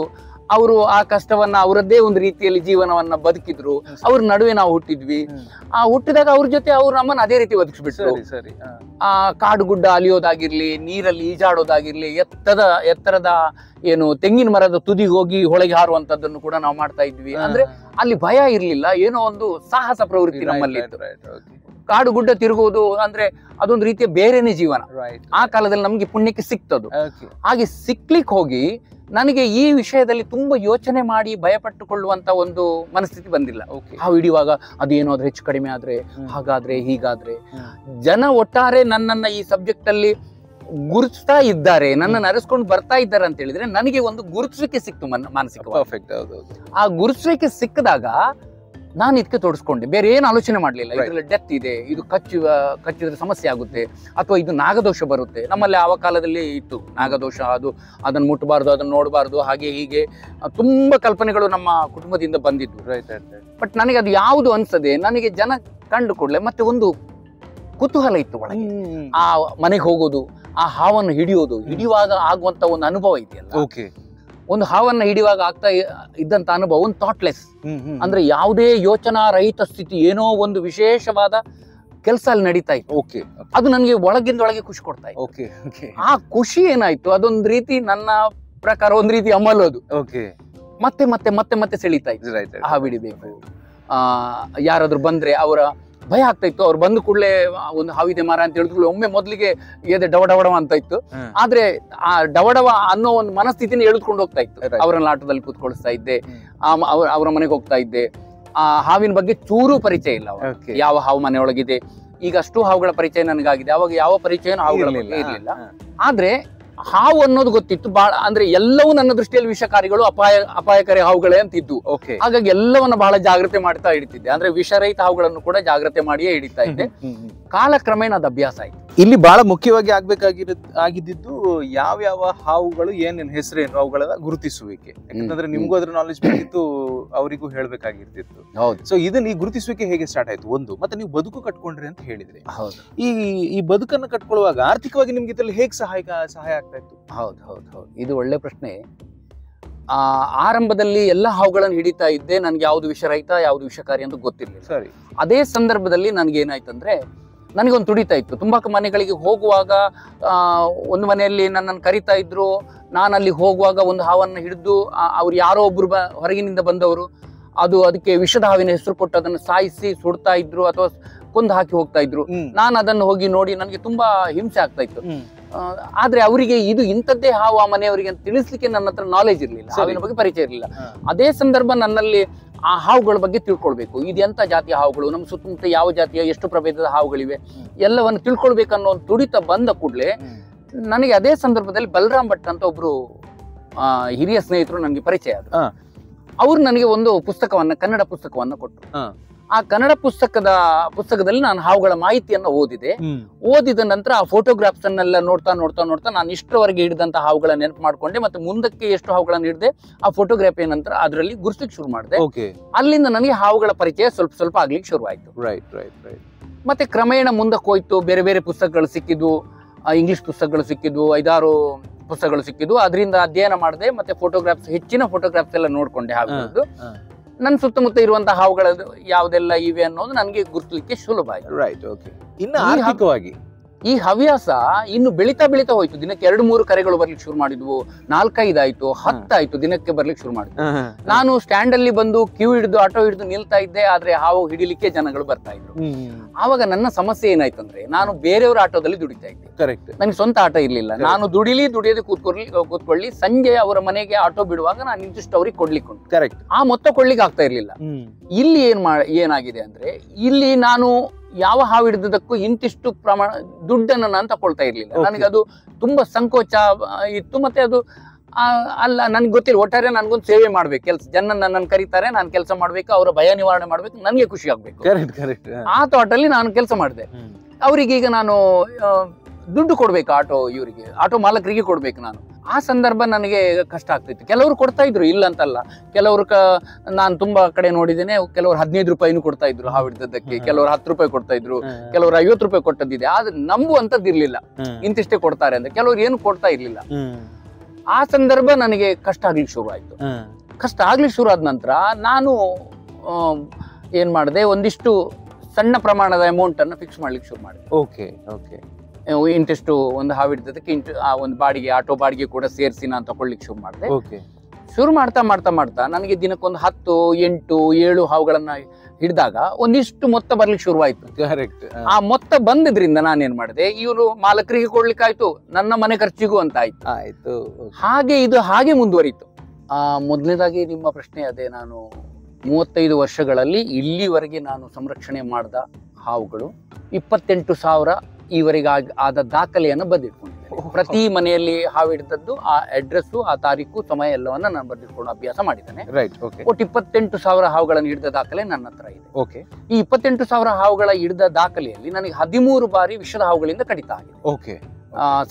ಅವರು ಆ ಕಷ್ಟವನ್ನ ಅವರದ್ದೇ ಒಂದು ರೀತಿಯಲ್ಲಿ ಜೀವನವನ್ನ ಬದುಕಿದ್ರು. ಅವ್ರ ನಡುವೆ ನಾವು ಹುಟ್ಟಿದ್ವಿ. ಹುಟ್ಟಿದಾಗ ಅವ್ರ ಜೊತೆ ಅವ್ರು ನಮ್ಮನ್ನ ಅದೇ ರೀತಿ ಬದುಕಿಸ್ಬಿಟ್ರು. ಕಾಡು ಗುಡ್ಡ ಅಲಿಯೋದಾಗಿರ್ಲಿ, ನೀರಲ್ಲಿ ಈಜಾಡೋದಾಗಿರ್ಲಿ, ಎತ್ತರದ ಏನು ತೆಂಗಿನ ಮರದ ತುದಿಗೆ ಹೋಗಿ ಹೊಳಗೆ ಹಾರುವಂತದ್ದನ್ನು ಕೂಡ ನಾವು ಮಾಡ್ತಾ ಇದ್ವಿ. ಅಂದ್ರೆ ಅಲ್ಲಿ ಭಯ ಇರ್ಲಿಲ್ಲ, ಏನೋ ಒಂದು ಸಾಹಸ ಪ್ರವೃತ್ತಿ ನಮ್ಮಲ್ಲಿ ಇತ್ತು. ಕಾಡು ಗುಡ್ಡ ತಿರುಗುವುದು ಅಂದ್ರೆ ಅದೊಂದು ರೀತಿಯ ಬೇರೆನೇ ಜೀವನ. ಆ ಕಾಲದಲ್ಲಿ ನಮ್ಗೆ ಪುಣ್ಯಕ್ಕೆ ಸಿಕ್ತದು. ಹಾಗೆ ಸಿಕ್ಲಿಕ್ಕೆ ಹೋಗಿ ನನಗೆ ಈ ವಿಷಯದಲ್ಲಿ ತುಂಬಾ ಯೋಚನೆ ಮಾಡಿ ಭಯಪಟ್ಟುಕೊಳ್ಳುವಂತ ಒಂದು ಮನಸ್ಥಿತಿ ಬಂದಿಲ್ಲ. ಹಾವು ಹಿಡಿಯುವಾಗ ಅದೇನಾದ್ರೂ ಹೆಚ್ಚು ಕಡಿಮೆ ಆದ್ರೆ, ಹಾಗಾದ್ರೆ ಹೀಗಾದ್ರೆ. ಜನ ಒಟ್ಟಾರೆ ನನ್ನನ್ನ ಈ ಸಬ್ಜೆಕ್ಟ್ ಅಲ್ಲಿ ಗುರುತಿಸ್ತಾ ಇದ್ದಾರೆ, ನನ್ನನ್ನು ಅರಸ್ಕೊಂಡು ಬರ್ತಾ ಇದ್ದಾರೆ ಅಂತ ಹೇಳಿದ್ರೆ ನನಗೆ ಒಂದು ಗುರುತಿಸುವಿಕೆ ಸಿಕ್ತು ಮಾನಸಿಕವಾಗಿ. ಆ ಗುರುತಿಸುವಿಕೆ ಸಿಕ್ಕಿದಾಗ ನಾನು ಇದಕ್ಕೆ ತೋರಿಸ್ಕೊಂಡೆ, ಬೇರೆ ಏನು ಆಲೋಚನೆ ಮಾಡಲಿಲ್ಲ. ಇದರಲ್ಲಿ ಡೆತ್ ಇದೆ, ಇದು ಕಚ್ಚಿದ್ರೆ ಸಮಸ್ಯೆ ಆಗುತ್ತೆ, ಅಥವಾ ಇದು ನಾಗದೋಷ ಬರುತ್ತೆ. ನಮ್ಮಲ್ಲಿ ಆ ಕಾಲದಲ್ಲಿ ಇತ್ತು ನಾಗದೋಷ, ಅದನ್ನು ಮುಟ್ಟಬಾರ್ದು, ಅದನ್ನು ನೋಡಬಾರ್ದು, ಹಾಗೆ ಹೀಗೆ ತುಂಬಾ ಕಲ್ಪನೆಗಳು ನಮ್ಮ ಕುಟುಂಬದಿಂದ ಬಂದಿದ್ದು. ಬಟ್ ನನಗೆ ಅದು ಯಾವುದು ಅನ್ಸದೆ, ನನಗೆ ಜನ ಕಂಡು ಕೂಡಲೇ ಮತ್ತೆ ಒಂದು ಕುತೂಹಲ ಇತ್ತು ಒಳಗೆ. ಆ ಮನೆಗೆ ಹೋಗೋದು, ಆ ಹಾವನ್ನು ಹಿಡಿಯುವಾಗ ಆಗುವಂತ ಒಂದು ಅನುಭವ ಇದೆಯಲ್ಲ, ಒಂದು ಹಾವನ್ನ ಹಿಡಿಯುವಾಗ ಆಗ್ತಾ ಇದ್ದಂತ ಅನುಭವ ಒಂದು ಥಾಟ್ಲೆಸ್, ಅಂದ್ರೆ ಯಾವುದೇ ಯೋಚನಾ ರಹಿತ ಸ್ಥಿತಿ, ಏನೋ ಒಂದು ವಿಶೇಷವಾದ ಕೆಲಸ ಅಲ್ಲಿ ನಡೀತಾ ಇತ್ತು. ಅದು ನನಗೆ ಒಳಗಿಂದೊಳಗೆ ಖುಷಿ ಕೊಡ್ತಾ ಇತ್ತು. ಆ ಖುಷಿ ಏನಾಯ್ತು, ಅದೊಂದು ರೀತಿ ನನ್ನ ಪ್ರಕಾರ ಒಂದು ರೀತಿ ಅಮಲೋದು. ಮತ್ತೆ ಮತ್ತೆ ಮತ್ತೆ ಮತ್ತೆ ಸೆಳೀತಾ ಇತ್ತು. ಹಾವು ಹಿಡಿಬೇಕು, ಯಾರಾದ್ರೂ ಬಂದ್ರೆ ಅವರ ಭಯ ಆಗ್ತಾ ಇತ್ತು. ಅವ್ರು ಬಂದ ಕೂಡಲೇ ಒಂದು ಹಾವಿದೆ ಮಾರ ಅಂತ ಹೇಳಿದ್ರು ಒಮ್ಮೆ ಮೊದಲಿಗೆ ಎದೆ ಡವಡವ ಅಂತ ಇತ್ತು. ಆದ್ರೆ ಆ ಡವಡವ ಅನ್ನೋ ಒಂದು ಮನಸ್ಥಿತಿನ ಎಳೆದುಕೊಂಡು ಹೋಗ್ತಾ ಇತ್ತು. ಅವರನ್ನ ಆಟೋದಲ್ಲಿ ಕೂತ್ಕೊಳಿಸ್ತಾ ಇದ್ದೆ, ಅವರ ಮನೆಗೆ ಹೋಗ್ತಾ ಇದ್ದೆ. ಆ ಹಾವಿನ ಬಗ್ಗೆ ಚೂರು ಪರಿಚಯ ಇಲ್ಲ, ಯಾವ ಹಾವು ಮನೆಯೊಳಗಿದೆ. ಈಗ ಅಷ್ಟು ಹಾವುಗಳ ಪರಿಚಯ ನನಗಾಗಿದೆ, ಅವಾಗ ಯಾವ ಪರಿಚಯನೂ ಹಾವುಗಳ ಬಗ್ಗೆ ಇರಲಿಲ್ಲ. ಆದ್ರೆ ಹಾವು ಅನ್ನೋದು ಗೊತ್ತಿತ್ತು ಬಹಳ, ಅಂದ್ರೆ ಎಲ್ಲವೂ ನನ್ನ ದೃಷ್ಟಿಯಲ್ಲಿ ವಿಷಕಾರಿಗಳು, ಅಪಾಯಕಾರಿ ಹಾವುಗಳೇ ಅಂತ ಇದ್ದು. ಹಾಗಾಗಿ ಎಲ್ಲವನ್ನ ಬಹಳ ಜಾಗ್ರತೆ ಮಾಡ್ತಾ ಹಿಡಿತಿದ್ದೆ. ಅಂದ್ರೆ ವಿಷರಹಿತ ಹಾವುಗಳನ್ನು ಕೂಡ ಜಾಗ್ರತೆ ಮಾಡಿಯೇ ಹಿಡಿತಾ ಇದ್ದೆ. ಕಾಲಕ್ರಮೇಣ ಅದು ಅಭ್ಯಾಸ ಆಯ್ತು. ಇಲ್ಲಿ ಬಹಳ ಮುಖ್ಯವಾಗಿ ಆಗಿದ್ದು ಯಾವ ಹಾವುಗಳು ಏನೇನ್ ಹೆಸರೇನು ಅವುಗಳ ಗುರುತಿಸುವಿಕೆ. ಯಾಕಂದ್ರೆ ನಿಮ್ಗೂ ಅದ್ರ ನಾಲೆಜ್ ಬೇಕಿತ್ತು, ಅವರಿಗೂ ಹೇಳ್ಬೇಕಾಗಿರ್ತಿತ್ತು. ಹೌದು. ಸೊ ಇದನ್ನ ಈ ಗುರುತಿಸುವಿಕೆ ಹೇಗೆ ಸ್ಟಾರ್ಟ್ ಆಯ್ತು ಒಂದು, ಮತ್ತೆ ನೀವು ಬದುಕು ಕಟ್ಕೊಂಡ್ರಿ ಅಂತ ಹೇಳಿದ್ರಿ. ಹೌದು. ಈ ಬದುಕನ್ನು ಕಟ್ಕೊಳ್ಳುವಾಗ ಆರ್ಥಿಕವಾಗಿ ನಿಮ್ಗೆ ಇದ್ರಲ್ಲಿ ಹೇಗೆ ಸಹಾಯ ಆಗ್ತಾ ಇತ್ತು? ಹೌದು ಹೌದು ಹೌದು, ಇದು ಒಳ್ಳೆ ಪ್ರಶ್ನೆ. ಆರಂಭದಲ್ಲಿ ಎಲ್ಲ ಹಾವುಗಳನ್ನು ಹಿಡಿತಾ ಇದ್ದೆ. ನನ್ಗೆ ಯಾವ್ದು ವಿಷರಹಿತ ಯಾವ್ದು ವಿಷಕಾರಿ ಅಂತ ಗೊತ್ತಿರ್ಲಿಲ್ಲ. ಸರಿ. ಅದೇ ಸಂದರ್ಭದಲ್ಲಿ ನನ್ಗೆ ಏನಾಯ್ತಂದ್ರೆ, ನನಗೊಂದು ತುಡಿತಾ ಇತ್ತು. ತುಂಬಾ ಮನೆಗಳಿಗೆ ಹೋಗುವಾಗ ಒಂದು ಮನೆಯಲ್ಲಿ ನನ್ನನ್ನು ಕರಿತಾ ಇದ್ರು. ನಾನು ಅಲ್ಲಿ ಹೋಗುವಾಗ ಒಂದು ಹಾವನ್ನು ಹಿಡಿದು, ಅವ್ರು ಯಾರೋ ಒಬ್ರು ಹೊರಗಿನಿಂದ ಬಂದವರು ಅದಕ್ಕೆ ವಿಷದ ಹಾವಿನ ಹೆಸರು ಕೊಟ್ಟು ಅದನ್ನು ಸಾಯಿಸಿ ಸುಡ್ತಾ ಇದ್ರು ಅಥವಾ ಕೊಂದು ಹಾಕಿ ಹೋಗ್ತಾ ಇದ್ರು. ನಾನು ಅದನ್ನು ಹೋಗಿ ನೋಡಿ ನನಗೆ ತುಂಬಾ ಹಿಂಸೆ ಆಗ್ತಾ ಇತ್ತು. ಆದ್ರೆ ಅವರಿಗೆ ಇದು ಇಂಥದ್ದೇ ಹಾವು ಆ ಮನೆಯವರಿಗೆ ಅಂತ ತಿಳಿಸ್ಲಿಕ್ಕೆ ನನ್ನ ಹತ್ರ ನಾಲೆಜ್ ಇರ್ಲಿಲ್ಲ, ಹಾವಿನ ಬಗ್ಗೆ ಪರಿಚಯ ಇರಲಿಲ್ಲ. ಅದೇ ಸಂದರ್ಭ ನನ್ನಲ್ಲಿ ಆ ಹಾವುಗಳ ಬಗ್ಗೆ ತಿಳ್ಕೊಳ್ಬೇಕು. ಇದು ಎಂತ ಜಾತಿಯ ಹಾವುಗಳು, ನಮ್ಮ ಸುತ್ತಮುತ್ತ ಯಾವ ಜಾತಿಯ ಎಷ್ಟು ಪ್ರಭೇದದ ಹಾವುಗಳಿವೆ ಎಲ್ಲವನ್ನು ತಿಳ್ಕೊಳ್ಬೇಕನ್ನೋ ಒಂದು ತುಡಿತ ಬಂದ ಕೂಡಲೇ ನನಗೆ ಅದೇ ಸಂದರ್ಭದಲ್ಲಿ ಬಲರಾಮ್ ಭಟ್ ಅಂತ ಒಬ್ರು ಹಿರಿಯ ಸ್ನೇಹಿತರು ನನಗೆ ಪರಿಚಯ ಆದ್ರು. ಅವ್ರು ನನಗೆ ಒಂದು ಪುಸ್ತಕವನ್ನ, ಕನ್ನಡ ಪುಸ್ತಕವನ್ನ ಕೊಟ್ಟರು. ಆ ಕನ್ನಡ ಪುಸ್ತಕದಲ್ಲಿ ನಾನು ಹಾವುಗಳ ಮಾಹಿತಿಯನ್ನು ಓದಿದ ನಂತರ ಆ ಫೋಟೋಗ್ರಾಫ್ಸ್ ಅನ್ನೆಲ್ಲ ನೋಡ್ತಾ ನಾನು ಇಷ್ಟರವರೆಗೆ ಹಿಡಿದಂತ ಹಾವುಗಳ ನೆನಪು ಮಾಡ್ಕೊಂಡೆ. ಮತ್ತೆ ಮುಂದಕ್ಕೆ ಎಷ್ಟು ಹಾವುಗಳನ್ನು ಹಿಡಿದೆ ಆ ಫೋಟೋಗ್ರಾಫಿ ನಂತರ ಅದರಲ್ಲಿ ಗುರುತಿಗೆ ಶುರು ಮಾಡಿದೆ. ಅಲ್ಲಿಂದ ನನಗೆ ಹಾವುಗಳ ಪರಿಚಯ ಸ್ವಲ್ಪ ಆಗ್ಲಿಕ್ಕೆ ಶುರು ಆಯ್ತು. ಮತ್ತೆ ಕ್ರಮೇಣ ಮುಂದಕ್ಕೆ ಹೋಯ್ತು. ಬೇರೆ ಬೇರೆ ಪುಸ್ತಕಗಳು ಸಿಕ್ಕಿದ್ವು, ಇಂಗ್ಲಿಷ್ ಪುಸ್ತಕಗಳು ಸಿಕ್ಕಿದ್ವು, 5-6 ಪುಸ್ತಕಗಳು ಸಿಕ್ಕಿದ್ವು. ಅದರಿಂದ ಅಧ್ಯಯನ ಮಾಡಿದೆ. ಮತ್ತೆ ಹೆಚ್ಚಿನ ಫೋಟೋಗ್ರಾಫ್ಸ್ ಎಲ್ಲ ನೋಡ್ಕೊಂಡೆ ಹಾವುಗಳದ್ದು. ನನ್ನ ಸುತ್ತಮುತ್ತ ಇರುವಂತಹ ಹಾವುಗಳದ್ದು ಯಾವ್ದೆಲ್ಲ ಇವೆ ಅನ್ನೋದು ನನಗೆ ಗುರುತಿಲಿಕ್ಕೆ ಸುಲಭ ಆಯ್ತು. ಈ ಹವ್ಯಾಸ ಇನ್ನು ಬೆಳೀತಾ ಹೋಯ್ತು. ದಿನಕ್ಕೆ 2-3 ಕರೆಗಳು ಬರ್ಲಿಕ್ಕೆ ಶುರು ಮಾಡಿದ್ವು, 4-5 ಆಯ್ತು, 10 ಆಯ್ತು, ದಿನಕ್ಕೆ ಬರ್ಲಿಕ್ಕೆ ಶುರು ಮಾಡಿದ್ವು. ನಾನು ಸ್ಟ್ಯಾಂಡ್ ಅಲ್ಲಿ ಬಂದು ಕ್ಯೂ ಹಿಡಿದು ಆಟೋ ಹಿಡಿದು ನಿಲ್ತಾ ಇದ್ದೆ, ಆದ್ರೆ ಹಾವು ಹಿಡಿಲಿಕ್ಕೆ ಜನಗಳು ಬರ್ತಾ ಇದ್ರು. ಆವಾಗ ನನ್ನ ಸಮಸ್ಯೆ ಏನಾಯ್ತಂದ್ರೆ, ನಾನು ಬೇರೆಯವ್ರ ಆಟೋದಲ್ಲಿ ದುಡಿತಾ ಇದ್ದೆ. ನನಗೆ ಸ್ವಂತ ಆಟೋ ಇರ್ಲಿಲ್ಲ. ನಾನು ದುಡಿಯೋದು ಕೂತ್ಕೊಳ್ಳಿ, ಸಂಜೆ ಅವರ ಮನೆಗೆ ಆಟೋ ಬಿಡುವಾಗ ನಾನು ಇಂತಿಷ್ಟು ಅವ್ರಿಗೆ ಕೊಡ್ಲಿಕ್ಕೆ ಉಂಟು, ಆ ಮೊತ್ತ ಕೊಡ್ಲಿಕ್ಕೆ ಆಗ್ತಾ ಇರ್ಲಿಲ್ಲ. ಇಲ್ಲಿ ಏನಾಗಿದೆ ಅಂದ್ರೆ, ಇಲ್ಲಿ ನಾನು ಯಾವ ಹಾವು ಹಿಡಿದಕ್ಕೂ ಇಂತಿಷ್ಟು ಪ್ರಮಾಣ ದುಡ್ಡನ್ನು ನಾನು ತಕೊಳ್ತಾ ಇರ್ಲಿಲ್ಲ. ನನಗೆ ಅದು ತುಂಬಾ ಸಂಕೋಚ ಇತ್ತು. ಮತ್ತೆ ಅದು ಅಲ್ಲ, ನನ್ಗೆ ಗೊತ್ತಿಲ್ಲ, ಒಟ್ಟಾರೆ ನನ್ಗೊಂದು ಸೇವೆ ಮಾಡ್ಬೇಕು, ಜನ ನನ್ನನ್ನು ಕರೀತಾರೆ, ನಾನು ಕೆಲಸ ಮಾಡ್ಬೇಕು, ಅವರ ಭಯ ನಿವಾರಣೆ ಮಾಡ್ಬೇಕು, ನನಗೆ ಖುಷಿ ಆಗ್ಬೇಕು. ಆ ಥಾಟಲ್ಲಿ ನಾನು ಕೆಲಸ ಮಾಡಿದೆ. ಅವರಿಗೆ ಈಗ ನಾನು ದುಡ್ಡು ಕೊಡ್ಬೇಕು, ಆಟೋ ಮಾಲಕರಿಗೆ ಕೊಡ್ಬೇಕು. ನಾನು ಆ ಸಂದರ್ಭ ನನಗೆ ಕಷ್ಟ ಆಗ್ತಿತ್ತು. ಕೆಲವರು ಕೊಡ್ತಾ ಇದ್ರು, ಇಲ್ಲ ಅಂತಲ್ಲ. ಕೆಲವರು ನಾನು ತುಂಬಾ ಕಡೆ ನೋಡಿದ್ದೇನೆ, ಕೆಲವರು 15 ರೂಪಾಯಿನೂ ಕೊಡ್ತಾ ಇದ್ರು ಹಾವು ಹಿಡಿದದ್ದಕ್ಕೆ, ಕೆಲವರು 10 ರೂಪಾಯಿ ಕೊಡ್ತಾ ಇದ್ರು, ಕೆಲವರು 50 ರೂಪಾಯಿ ಕೊಟ್ಟದ್ದಿದೆ. ಆದ್ರೆ ನಂಬುವಂತದ್ದು ಇರ್ಲಿಲ್ಲ, ಇಂತಿಷ್ಟೇ ಕೊಡ್ತಾರೆ ಅಂತ. ಕೆಲವರು ಏನು ಕೊಡ್ತಾ ಇರ್ಲಿಲ್ಲ. ಆ ಸಂದರ್ಭ ನನಗೆ ಕಷ್ಟ ಆಗ್ಲಿಕ್ಕೆ ಶುರು ಆಯ್ತು. ಕಷ್ಟ ಆಗ್ಲಿಕ್ಕೆ ಶುರು ಆದ ನಂತರ ನಾನು ಏನ್ ಮಾಡಿದೆ, ಒಂದಿಷ್ಟು ಸಣ್ಣ ಪ್ರಮಾಣದ ಅಮೌಂಟ್ ಅನ್ನು ಫಿಕ್ಸ್ ಮಾಡ್ಲಿಕ್ಕೆ ಶುರು ಮಾಡಿದೆ. ಇಂತಿಷ್ಟು ಒಂದು ಹಾವು ಹಿಡಿದದಕ್ಕೆ ಒಂದು ಬಾಡಿಗೆ, ಆಟೋ ಬಾಡಿಗೆ ಕೂಡ ಸೇರಿಸಿ ನಾನು ತಗೊಳ್ಳಿಕ್ಕೆ ಶುರು ಮಾಡಿದೆ. ಶುರು ಮಾಡ್ತಾ ನನಗೆ ದಿನಕ್ಕೊಂದು 10, 8, 7 ಹಾವುಗಳನ್ನ ಹಿಡಿದಾಗ ಒಂದಿಷ್ಟು ಮೊತ್ತ ಬರ್ಲಿಕ್ಕೆ ಶುರುವಾಯ್ತು. ಆ ಮೊತ್ತ ಬಂದಿದ್ರಿಂದ ನಾನೇನ್ ಮಾಡಿದೆ, ಇವರು ಮಾಲಕರಿಗೆ ಕೊಡ್ಲಿಕ್ಕಾಯ್ತು, ನನ್ನ ಮನೆ ಖರ್ಚಿಗೂ ಅಂತ ಆಯ್ತು. ಹಾಗೆ ಮುಂದುವರಿತು. ಮೊದಲನೇದಾಗಿ ನಿಮ್ಮ ಪ್ರಶ್ನೆ ಅದೇ, ನಾನು 35 ವರ್ಷಗಳಲ್ಲಿ ಇಲ್ಲಿವರೆಗೆ ನಾನು ಸಂರಕ್ಷಣೆ ಮಾಡಿದ ಹಾವುಗಳು 28,000 ಈವರೆಗೆ ಆದ ದಾಖಲೆಯನ್ನು ಬರೆದಿಟ್ಕೊಂಡಿದ್ದೇನೆ. ಪ್ರತಿ ಮನೆಯಲ್ಲಿ ಹಾವು ಹಿಡಿದದ್ದು, ಆ ಅಡ್ರೆಸ್, ಆ ತಾರೀಕು, ಸಮಯ ಎಲ್ಲವನ್ನ ನಾನು ಬರೆದಿಟ್ಕೊಂಡು ಅಭ್ಯಾಸ ಮಾಡಿದ್ದೇನೆ. ಒಟ್ಟು 28,000 ಹಾವುಗಳನ್ನು ಹಿಡಿದ ದಾಖಲೆ ನನ್ನ ಹತ್ರ ಇದೆ. ಈ 28,000 ಹಾವುಗಳ ಹಿಡಿದ ದಾಖಲೆಯಲ್ಲಿ ನನಗೆ 13 ಬಾರಿ ವಿಷದ ಹಾವುಗಳಿಂದ ಕಡಿತ ಆಗಿದೆ.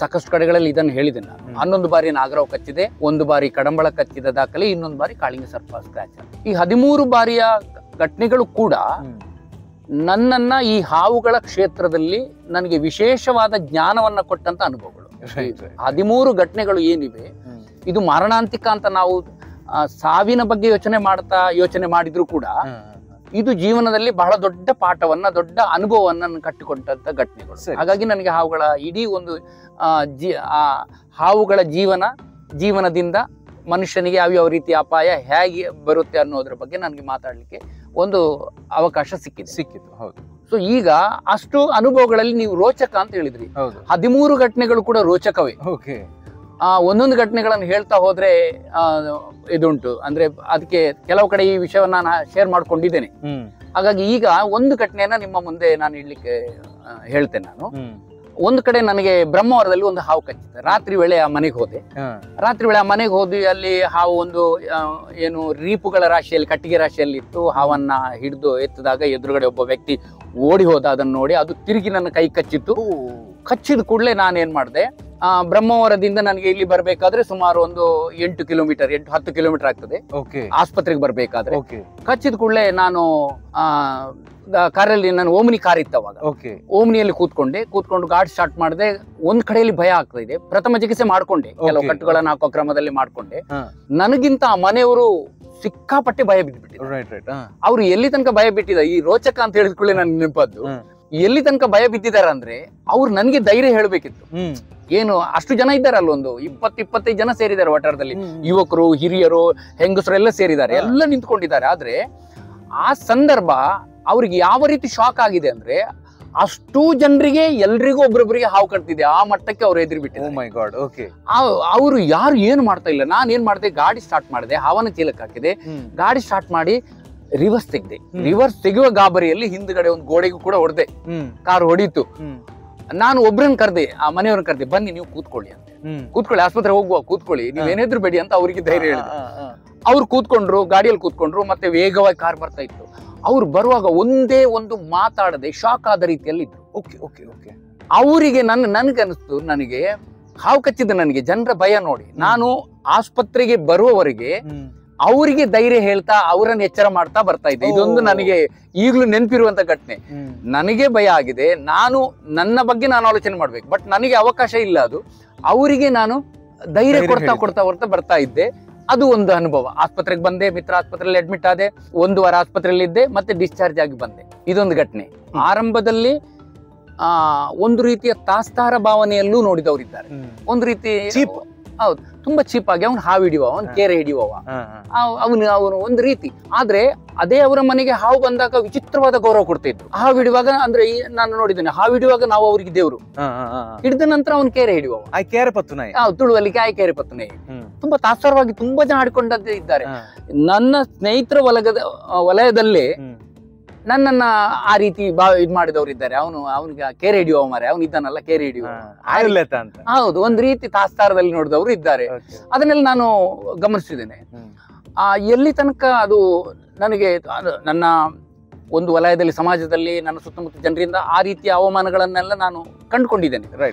ಸಾಕಷ್ಟು ಕಡೆಗಳಲ್ಲಿ ಇದನ್ನು ಹೇಳಿದೆ ನಾನು. 11 ಬಾರಿ ನಾಗರಾವ್ ಕಚ್ಚಿದೆ, 1 ಬಾರಿ ಕಡಂಬಳ ಕಚ್ಚಿದ ದಾಖಲೆ, ಇನ್ನೊಂದು ಬಾರಿ ಕಾಳಿಂಗ ಸರ್ಪ ಸ್ಕ್ರಾಚ್. ಈ 13 ಬಾರಿಯ ಘಟನೆಗಳು ಕೂಡ ನನ್ನನ್ನ ಈ ಹಾವುಗಳ ಕ್ಷೇತ್ರದಲ್ಲಿ ನನಗೆ ವಿಶೇಷವಾದ ಜ್ಞಾನವನ್ನ ಕೊಟ್ಟಂತ ಅನುಭವಗಳು. 13 ಘಟನೆಗಳು ಏನಿವೆ, ಇದು ಮಾರಣಾಂತಿಕ ಅಂತ ನಾವು ಸಾವಿನ ಬಗ್ಗೆ ಯೋಚನೆ ಮಾಡಿದ್ರು ಕೂಡ ಇದು ಜೀವನದಲ್ಲಿ ಬಹಳ ದೊಡ್ಡ ಪಾಠವನ್ನ, ದೊಡ್ಡ ಅನುಭವವನ್ನ ಕಟ್ಟಿಕೊಂಡಂತ ಘಟನೆಗಳು. ಹಾಗಾಗಿ ನನಗೆ ಹಾವುಗಳ ಇಡೀ ಒಂದು ಹಾವುಗಳ ಜೀವನದಿಂದ ಮನುಷ್ಯನಿಗೆ ಯಾವ ರೀತಿಯ ಅಪಾಯ ಹೇಗೆ ಬರುತ್ತೆ ಅನ್ನೋದ್ರ ಬಗ್ಗೆ ನನಗೆ ಮಾತಾಡ್ಲಿಕ್ಕೆ ಒಂದು ಅವಕಾಶ ಸಿಕ್ಕಿತ್ತು. ಹೌದು. ಸೊ ಈಗ ಅಷ್ಟು ಅನುಭವಗಳಲ್ಲಿ ನೀವು ರೋಚಕ ಅಂತ ಹೇಳಿದ್ರಿ, 13 ಘಟನೆಗಳು ಕೂಡ ರೋಚಕವೇ. ಒಂದೊಂದು ಘಟನೆಗಳನ್ನು ಹೇಳ್ತಾ ಹೋದ್ರೆ ಇದುಂಟು, ಅಂದ್ರೆ ಅದಕ್ಕೆ ಕೆಲವು ಕಡೆ ಈ ವಿಷಯವನ್ನ ನಾನು ಶೇರ್ ಮಾಡ್ಕೊಂಡಿದ್ದೇನೆ. ಹಾಗಾಗಿ ಈಗ ಒಂದು ಘಟನೆಯನ್ನ ನಿಮ್ಮ ಮುಂದೆ ನಾನು ಇಡ್ಲಿಕ್ಕೆ ಹೇಳ್ತೇನೆ. ನಾನು ಒಂದು ಕಡೆ ನನಗೆ ಬ್ರಹ್ಮಾವರದಲ್ಲಿ ಒಂದು ಹಾವು ಕಚ್ಚಿದೆ. ರಾತ್ರಿ ವೇಳೆ ಆ ಮನೆಗೆ ಹೋದೆ. ರಾತ್ರಿ ವೇಳೆ ಆ ಮನೆಗೆ ಹೋದ್ವಿ. ಅಲ್ಲಿ ಹಾವು ಒಂದು ಏನು ರೀಪುಗಳ ರಾಶಿಯಲ್ಲಿ, ಕಟ್ಟಿಗೆ ರಾಶಿಯಲ್ಲಿ ಇತ್ತು. ಹಾವನ್ನ ಹಿಡಿದು ಎತ್ತಿದಾಗ ಎದುರುಗಡೆ ಒಬ್ಬ ವ್ಯಕ್ತಿ ಓಡಿ ಹೋದ. ಅದನ್ನ ನೋಡಿ ಅದು ತಿರುಗಿ ನನ್ನ ಕೈ ಕಚ್ಚಿತ್ತು. ಕಚ್ಚಿದ ಕೂಡಲೇ ನಾನೇನ್ ಮಾಡಿದೆ, ಬ್ರಹ್ಮಾವರದಿಂದ ನನಗೆ ಇಲ್ಲಿ ಬರ್ಬೇಕಾದ್ರೆ ಸುಮಾರು ಒಂದು 8 ಕಿಲೋಮೀಟರ್ 10 ಕಿಲೋಮೀಟರ್ ಆಗ್ತದೆ ಆಸ್ಪತ್ರೆಗೆ ಬರ್ಬೇಕಾದ್ರೆ. ಕಚ್ಚಿದ ಕೂಡಲೇ ನಾನು ಕಾರಲ್ಲಿ, ನಾನು ಓಮ್ನಿ ಕಾರ್ ಇತ್ತವಾಗ, ಓಮ್ನಿಯಲ್ಲಿ ಕೂತ್ಕೊಂಡು ಗಾಡಿ ಸ್ಟಾರ್ಟ್ ಮಾಡಿದೆ. ಒಂದ್ ಕಡೆಯಲ್ಲಿ ಭಯ ಆಗ್ತಾ ಇದೆ. ಪ್ರಥಮ ಚಿಕಿತ್ಸೆ ಮಾಡ್ಕೊಂಡೆ, ಕೆಲವು ಕಟ್ಟುಗಳನ್ನ ಹಾಕೋ ಕ್ರಮದಲ್ಲಿ ಮಾಡ್ಕೊಂಡೆ. ನನಗಿಂತ ಆ ಮನೆಯವರು ಸಿಕ್ಕಾಪಟ್ಟೆ ಭಯ ಬಿದ್ದುಬಿಟ್ಟಿದ್ದಾರೆ. ಅವ್ರು ಎಲ್ಲಿ ತನಕ ಭಯ ಬಿಟ್ಟಿದ, ಈ ರೋಚಕ ಅಂತ ಹೇಳಿದ್ಕೊಳ್ಳಿ ನನ್ ನೆನಪದ್ದು, ಎಲ್ಲಿ ತನಕ ಭಯ ಬಿದ್ದಿದಾರ ಅಂದ್ರೆ ಅವ್ರು ನನ್ಗೆ ಧೈರ್ಯ ಹೇಳ್ಬೇಕಿತ್ತು. ಏನು ಅಷ್ಟು ಜನ ಇದ್ದಾರಲ್ಲ, ಒಂದು 20-25 ಜನ ಸೇರಿದ್ದಾರೆ ವಠಾರದಲ್ಲಿ, ಯುವಕರು, ಹಿರಿಯರು, ಹೆಂಗಸರು ಎಲ್ಲ ಸೇರಿದ್ದಾರೆ, ಎಲ್ಲ ನಿಂತ್ಕೊಂಡಿದ್ದಾರೆ. ಆದ್ರೆ ಆ ಸಂದರ್ಭ ಅವ್ರಿಗೆ ಯಾವ ರೀತಿ ಶಾಕ್ ಆಗಿದೆ ಅಂದ್ರೆ, ಅಷ್ಟು ಜನರಿಗೆ ಎಲ್ರಿಗೂ ಒಬ್ರೊಬ್ಬರಿಗೆ ಹಾವು ಕಟ್ತಿದೆ. ಆ ಮಟ್ಟಕ್ಕೆ ಅವ್ರು ಎದುರು ಬಿಟ್ಟಿದ್ದಾರೆ. ಅವರು ಯಾರು ಏನು ಮಾಡ್ತಾ ಇಲ್ಲ. ನಾನು ಏನ್ ಮಾಡಿದೆ, ಗಾಡಿ ಸ್ಟಾರ್ಟ್ ಮಾಡಿದೆ, ಹಾವನ ಚೀಲಕ್ಕೆ ಹಾಕಿದೆ, ಗಾಡಿ ಸ್ಟಾರ್ಟ್ ಮಾಡಿ ರಿವರ್ಸ್ ತೆಗ್ದೆ. ರಿವರ್ಸ್ ತೆಗೆಯುವ ಗಾಬರಿಯಲ್ಲಿ ಹಿಂದ್ಗಡೆ ಒಂದು ಗೋಡೆಗೂ ಕೂಡ ಹೊಡೆದೆ. ಕಾರ್ ಹೊಡೀತು. ನಾನು ಒಬ್ರನ್ನ ಕರೆದೆ, ಆ ಮನೆಯವ್ರನ್ನ ಕರೆದೆ, ಬನ್ನಿ ನೀವು ಕೂತ್ಕೊಳ್ಳಿ ಅಂತ, ಕೂತ್ಕೊಳ್ಳಿ, ಆಸ್ಪತ್ರೆ ಹೋಗುವ, ಕೂತ್ಕೊಳ್ಳಿ, ನೀವೇನೇದ್ರು ಬೇಡಿ ಅಂತ ಅವರಿಗೆ ಧೈರ್ಯ ಹೇಳಿದೆ. ಅವ್ರು ಕೂತ್ಕೊಂಡ್ರು, ಗಾಡಿಯಲ್ಲಿ ಕೂತ್ಕೊಂಡ್ರು. ಮತ್ತೆ ವೇಗವಾಗಿ ಕಾರ್ ಬರ್ತಾ ಇತ್ತು. ಅವ್ರು ಬರುವಾಗ ಒಂದೇ ಒಂದು ಮಾತಾಡದೆ ಶಾಕ್ ಆದ ರೀತಿಯಲ್ಲಿ ಇದ್ರು. ಅವರಿಗೆ ನನ್ಗನ್ನಿಸ್ತು, ನನಗೆ ಹಾವು ಕಚ್ಚಿದ ನನಗೆ ಜನರ ಭಯ ನೋಡಿ ನಾನು ಆಸ್ಪತ್ರೆಗೆ ಬರುವವರೆಗೆ ಅವರಿಗೆ ಧೈರ್ಯ ಹೇಳ್ತಾ ಅವರನ್ನು ಎಚ್ಚರ ಮಾಡ್ತಾ ಬರ್ತಾ ಇದ್ದೆ. ಇದೊಂದು ನನಗೆ ಈಗಲೂ ನೆನಪಿರುವಂತ ಘಟನೆ. ನನಗೆ ಭಯ ಆಗಿದೆ, ನಾನು ನನ್ನ ಬಗ್ಗೆ ನಾನು ಆಲೋಚನೆ ಮಾಡ್ಬೇಕು, ಬಟ್ ನನಗೆ ಅವಕಾಶ ಇಲ್ಲ. ಅದು ಅವರಿಗೆ ನಾನು ಧೈರ್ಯ ಕೊಡ್ತಾ ಬರ್ತಾ ಇದ್ದೆ. ಅದು ಒಂದು ಅನುಭವ. ಆಸ್ಪತ್ರೆಗೆ ಬಂದೆ, ಮಿತ್ರ ಆಸ್ಪತ್ರೆಯಲ್ಲಿ ಅಡ್ಮಿಟ್ ಆದೆ, 1 ವಾರ ಆಸ್ಪತ್ರೆಯಲ್ಲಿ ಇದ್ದೆ, ಮತ್ತೆ ಡಿಸ್ಚಾರ್ಜ್ ಆಗಿ ಬಂದೆ. ಇದೊಂದು ಘಟನೆ. ಆರಂಭದಲ್ಲಿ ಒಂದು ರೀತಿಯ ತಾಸ್ತಾರ ಭಾವನೆಯಲ್ಲೂ ನೋಡಿದವರಿದ್ದಾರೆ. ಒಂದು ರೀತಿ ಹೌದು, ತುಂಬಾ ಚೀಪ್ ಆಗಿ ಅವ್ನು ಹಾವು ಹಿಡಿಯುವ, ಅವ್ನು ಕೇರೆ ಹಿಡಿಯುವ, ಅವನು ಒಂದು ರೀತಿ. ಆದ್ರೆ ಅದೇ ಅವರ ಮನೆಗೆ ಹಾವು ಬಂದಾಗ ವಿಚಿತ್ರವಾದ ಗೌರವ ಕೊಡ್ತಿದ್ರು. ಹಾವು ಹಿಡಿಯುವಾಗ ಅಂದ್ರೆ ನಾನು ನೋಡಿದ್ದೇನೆ, ಹಾವು ಹಿಡಿಯುವಾಗ ನಾವು ಅವ್ರಿಗೆ ದೇವ್ರು, ಹಿಡಿದ ನಂತರ ಅವ್ನು ಕೇರೆ ಹಿಡಿಯುವ, ತುಳುವಲ್ಲಿ ಕೇರೆ ಪತ್ತುನೆ. ತುಂಬಾ ತಾತ್ಸಾರವಾಗಿ ತುಂಬಾ ಜನ ಆಡ್ಕೊಂಡದ್ದೇ ಇದ್ದಾರೆ. ನನ್ನ ಸ್ನೇಹಿತರ ವಲಯದಲ್ಲೇ ನನ್ನನ್ನ ಆ ರೀತಿ ಇದ್ ಮಾಡಿದವ್ರು ಇದ್ದಾರೆ. ಅವನಿಗೆ ಕೇರೆ ಹಿಡಿಯುವ ಮಾರೆ, ಅವನು ಇದ್ದಾನಲ್ಲ ಕೇರೆ ಹಿಡಿಯುವ, ಹೌದು, ಒಂದ್ ರೀತಿ ತಾಸ್ತಾರದಲ್ಲಿ ನೋಡಿದವರು ಇದ್ದಾರೆ. ಅದನ್ನೆಲ್ಲ ನಾನು ಗಮನಿಸಿದ್ದೇನೆ. ಎಲ್ಲಿ ತನಕ ಅದು ನನಗೆ ನನ್ನ ಒಂದು ವಲಯದಲ್ಲಿ, ಸಮಾಜದಲ್ಲಿ, ನನ್ನ ಸುತ್ತಮುತ್ತ ಜನರಿಂದ ಆ ರೀತಿಯ ಅವಮಾನಗಳನ್ನೆಲ್ಲ ನಾನು ಕಂಡುಕೊಂಡಿದ್ದೇನೆ.